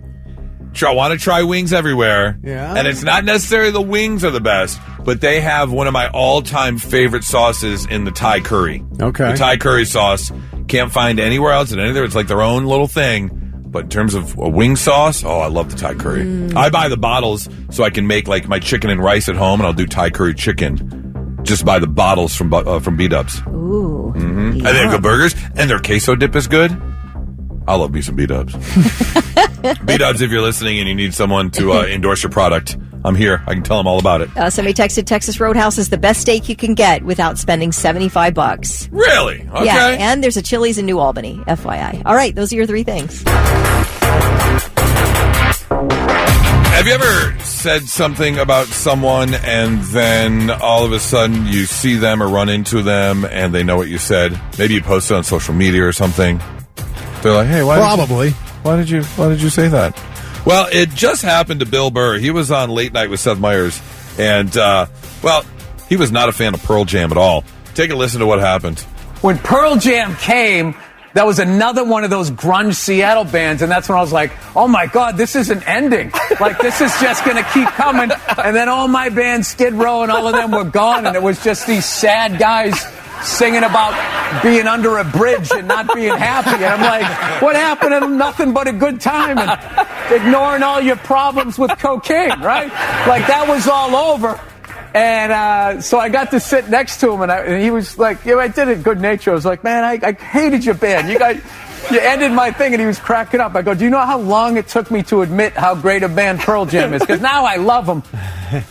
I want to try wings everywhere. Yeah. And it's not necessarily the wings are the best, but they have one of my all-time favorite sauces in the Thai curry. Okay. The Thai curry sauce. Can't find anywhere else in anywhere. It's like their own little thing. But in terms of a wing sauce, I love the Thai curry. I buy the bottles so I can make like my chicken and rice at home, and I'll do Thai curry chicken. Just buy the bottles from B-Dubs. Ooh. Mm-hmm. And they have good burgers, and their queso dip is good. I love me some B-Dubs. B-Dubs, if you're listening and you need someone to endorse your product, I'm here. I can tell them all about it. Somebody texted Texas Roadhouse is the best steak you can get without spending $75. Really? Okay. Yeah, and there's a Chili's in New Albany, FYI. All right, those are your 3 things. Have you ever said something about someone and then all of a sudden you see them or run into them and they know what you said? Maybe you posted on social media or something. They're like, hey, why did you say that? Well, it just happened to Bill Burr. He was on Late Night with Seth Meyers, and, he was not a fan of Pearl Jam at all. Take a listen to what happened. When Pearl Jam came, that was another one of those grunge Seattle bands, and that's when I was like, oh my God, this isn't ending. Like, this is just going to keep coming. And then all my bands, Skid Row and all of them were gone, and it was just these sad guys singing about being under a bridge and not being happy. And I'm like, what happened to nothing but a good time and ignoring all your problems with cocaine, right? Like, that was all over. And so I got to sit next to him, and he was like, I did it good nature. I was like, man, I hated your band. You guys, you ended my thing, and he was cracking up. I go, do you know how long it took me to admit how great a band Pearl Jam is? Because now I love them.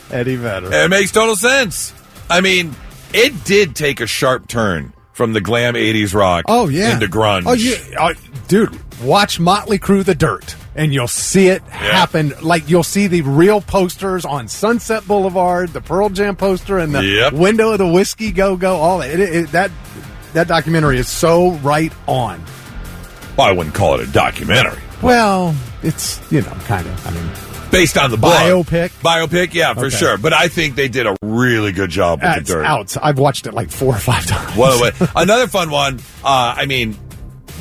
Eddie Vedder. It makes total sense. I mean, it did take a sharp turn from the glam 80s rock into grunge. Oh, yeah. Dude, watch Motley Crue The Dirt, and you'll see it happen. Like, you'll see the real posters on Sunset Boulevard, the Pearl Jam poster, and the window of the Whiskey Go-Go, all that. That documentary is so right on. Well, I wouldn't call it a documentary. Well, it's, kind of, I mean... Based on the book. Biopic, yeah, for sure. But I think they did a really good job with The Dirt. Out. I've watched it like 4 or 5 times. Well, another fun one, I mean...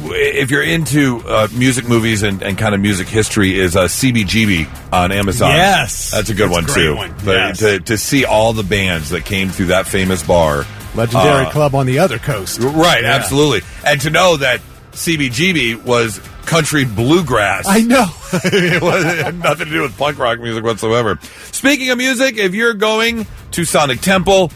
If you're into music movies and kind of music history, is CBGB on Amazon. Yes. That's a good one, too. One. But yes. to see all the bands that came through that famous bar. Legendary club on the other coast. Right, absolutely. And to know that CBGB was country bluegrass. I know. It had nothing to do with punk rock music whatsoever. Speaking of music, if you're going to Sonic Temple,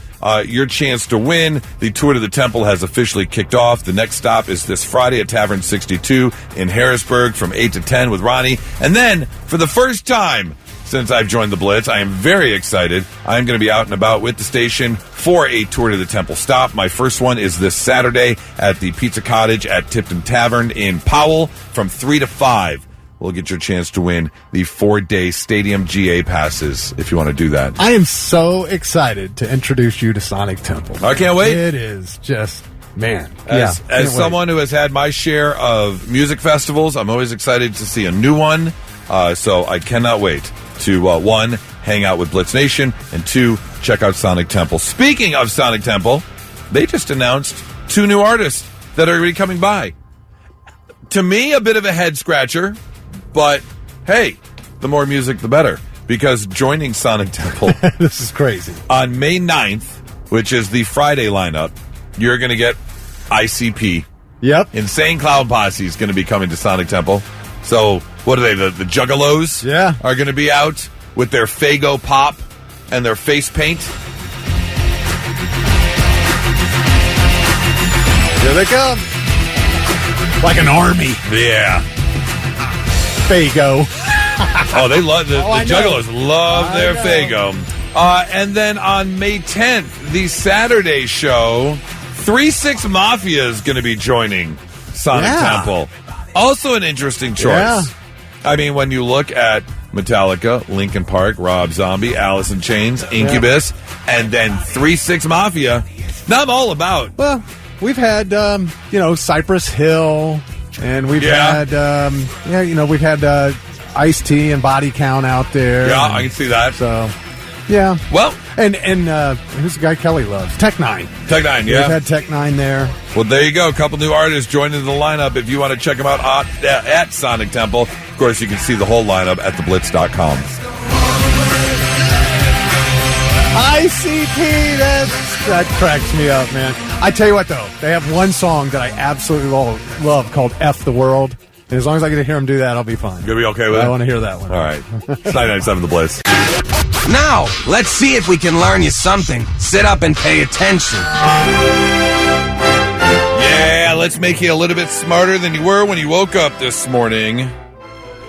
your chance to win. The tour to the temple has officially kicked off. The next stop is this Friday at Tavern 62 in Harrisburg from 8 to 10 with Ronnie. And then, for the first time since I've joined the Blitz, I am very excited. I'm going to be out and about with the station for a tour to the temple stop. My first one is this Saturday at the Pizza Cottage at Tipton Tavern in Powell from 3 to 5. We'll get your chance to win the 4-day Stadium GA passes if you want to do that. I am so excited to introduce you to Sonic Temple. I can't wait. It is just, man. As someone who has had my share of music festivals, I'm always excited to see a new one. So I cannot wait to, 1, hang out with Blitz Nation, and 2, check out Sonic Temple. Speaking of Sonic Temple, they just announced 2 new artists that are going to be coming by. To me, a bit of a head-scratcher. But, hey, the more music, the better. Because joining Sonic Temple... This is crazy. On May 9th, which is the Friday lineup, you're going to get ICP. Yep. Insane Clown Posse is going to be coming to Sonic Temple. So, what are they, the Juggalos? Yeah. Are going to be out with their Faygo pop and their face paint. Here they come. Like an army. Yeah. Faygo. Oh, they love the Juggalos love their Faygo. And then on May 10th, the Saturday show, 3-6 Mafia is going to be joining Sonic Temple. Also an interesting choice. Yeah. I mean, when you look at Metallica, Linkin Park, Rob Zombie, Alice in Chains, Incubus, and then 3-6 Mafia, now I'm all about. Well, we've had, Cypress Hill. And we've had, we've had Ice-T and Body Count out there. Yeah, I can see that. So, yeah. Well, and who's the guy Kelly loves? Tech Nine. Tech Nine, yeah. We've had Tech Nine there. Well, there you go. A couple new artists joining the lineup. If you want to check them out at Sonic Temple, of course, you can see the whole lineup at theblitz.com. ICP, that cracks me up, man. I tell you what, though, they have one song that I absolutely love called F the World. And as long as I get to hear them do that, I'll be fine. You'll be okay with it? I want to hear that one. All right. It's 99.7 The Blitz. Now, let's see if we can learn you something. Sit up and pay attention. Yeah, let's make you a little bit smarter than you were when you woke up this morning.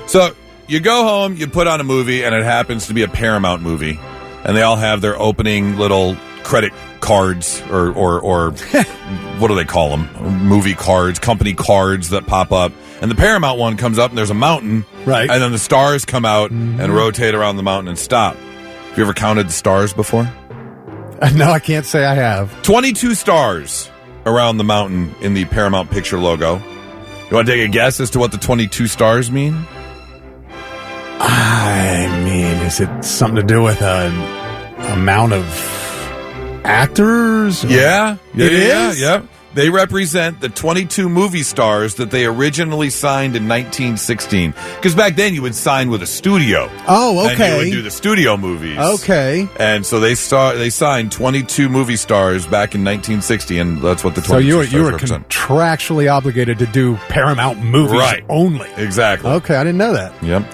So, you go home, you put on a movie, and it happens to be a Paramount movie. And they all have their opening little credit cards or what do they call them? Movie cards, company cards that pop up. And the Paramount one comes up and there's a mountain. Right. And then the stars come out and rotate around the mountain and stop. Have you ever counted the stars before? No, I can't say I have. 22 stars around the mountain in the Paramount Picture logo. You want to take a guess as to what the 22 stars mean? I mean, is it something to do with an amount of actors? Yeah. It is? Yeah. They represent the 22 movie stars that they originally signed in 1916. Because back then you would sign with a studio. Oh, okay. And you would do the studio movies. Okay. And so they signed 22 movie stars back in 1960, and that's what the 22 stars you were represent. Contractually obligated to do Paramount movies only. Exactly. Okay, I didn't know that. Yep.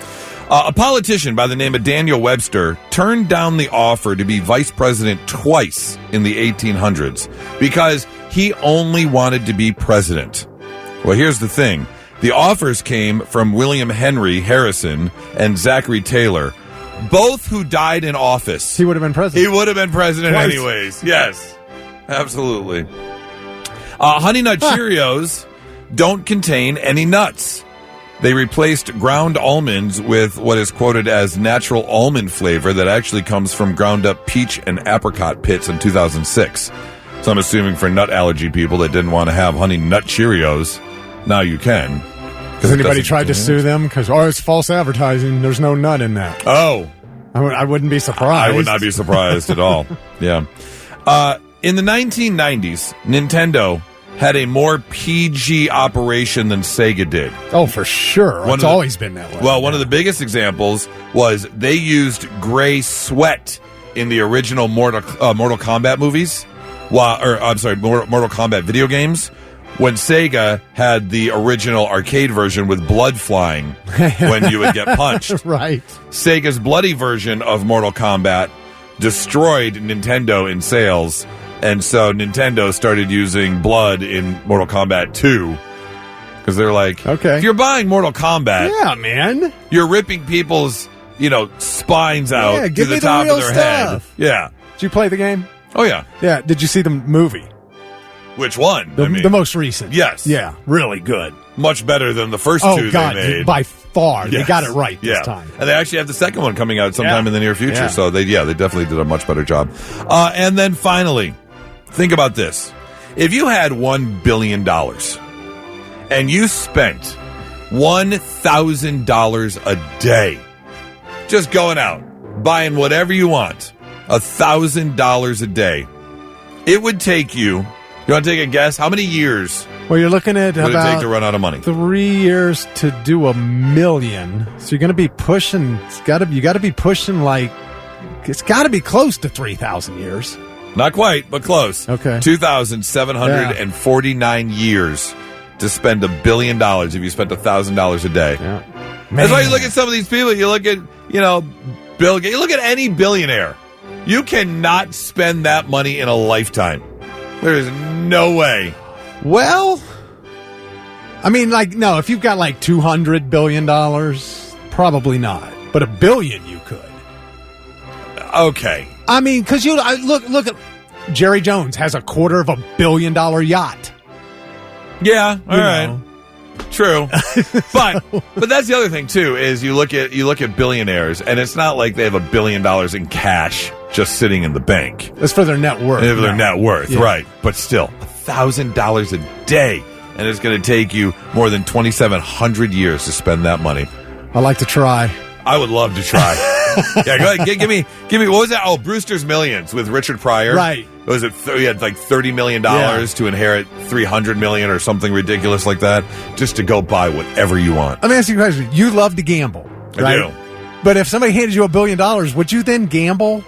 A politician by the name of Daniel Webster turned down the offer to be vice president twice in the 1800s because he only wanted to be president. Well, here's the thing. The offers came from William Henry Harrison and Zachary Taylor, both who died in office. He would have been president. He would have been president Twice. anyways. Yes, absolutely. Honey Nut Cheerios don't contain any nuts. They replaced ground almonds with what is quoted as natural almond flavor that actually comes from ground up peach and apricot pits in 2006. So I'm assuming for nut allergy people that didn't want to have Honey Nut Cheerios, now you can. Has anybody tried to sue them? Because, it's false advertising. There's no nut in that. Oh. I wouldn't be surprised. I would not be surprised at all. Yeah. In the 1990s, Nintendo had a more PG operation than Sega did. Oh, for sure. It's always been that way. Well, one of the biggest examples was they used gray sweat in the original Mortal Kombat movies. Mortal Kombat video games. When Sega had the original arcade version with blood flying when you would get punched. Right. Sega's bloody version of Mortal Kombat destroyed Nintendo in sales. And so Nintendo started using blood in Mortal Kombat 2 because they're like, okay, if you're buying Mortal Kombat, yeah, man, you're ripping people's, spines out to the top of their head. Yeah. Did you play the game? Oh, yeah. Yeah. Did you see the movie? Which one? The most recent. Yes. Yeah. Really good. Much better than the first two they made. By far. Yes. They got it right this time. And they actually have the second one coming out sometime in the near future. Yeah. So they definitely did a much better job. And then finally, think about this. If you had $1 billion and you spent $1,000 a day just going out, buying whatever you want, $1,000 a day, it would take you, want to take a guess? How many years well, you're looking at would about it take to run out of money? 3 years to do $1 million. So you're going to be pushing, you got to be pushing it's got to be close to 3,000 years. Not quite, but close. Okay. 2,749 years to spend $1 billion if you spent $1,000 a day. Yeah. That's why you look at some of these people, you look at, Bill Gates, you look at any billionaire. You cannot spend that money in a lifetime. There is no way. Well, I mean, no, if you've got $200 billion, probably not. But $1 billion you could. Okay. I mean, because look at Jerry Jones has $250 million yacht. Yeah, all right. True. But that's the other thing too, is you look at billionaires and it's not like they have $1 billion in cash just sitting in the bank. It's for their net worth. It's for their net worth, right. But still, $1,000 a day. And it's going to take you more than 2,700 years to spend that money. I like to try. I would love to try. Yeah, go ahead. Give me. What was that? Oh, Brewster's Millions with Richard Pryor. Right. Was it? He had $30 million to inherit $300 million or something ridiculous like that, just to go buy whatever you want. Let me ask you a question. You love to gamble, right? I do. But if somebody handed you $1 billion, would you then gamble?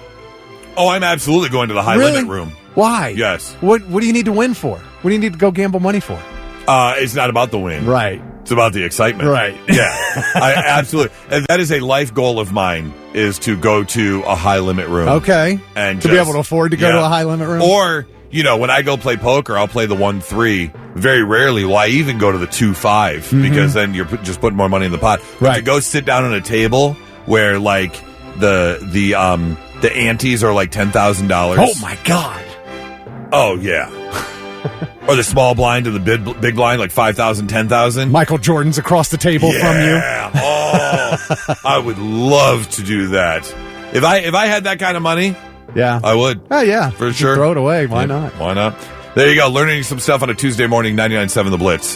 Oh, I'm absolutely going to the high limit room. Why? Yes. What do you need to win for? What do you need to go gamble money for? It's not about the win. Right. It's about the excitement. Right. Yeah. I absolutely. And that is a life goal of mine, is to go to a high limit room. Okay. And to be able to afford to go to a high limit room? Or, when I go play poker, I'll play the 1-3. Very rarely will I even go to the 2-5 because then you're just putting more money in the pot. But to go sit down at a table where the antes are $10,000. Oh my God. Oh yeah. Or the small blind to the big blind, $5,000, $10,000. Michael Jordan's across the table from you. Oh, I would love to do that. If I had that kind of money, I would. Oh yeah, for sure. Throw it away. Why not? Why not? There you go. Learning some stuff on a Tuesday morning. 99.7 The Blitz.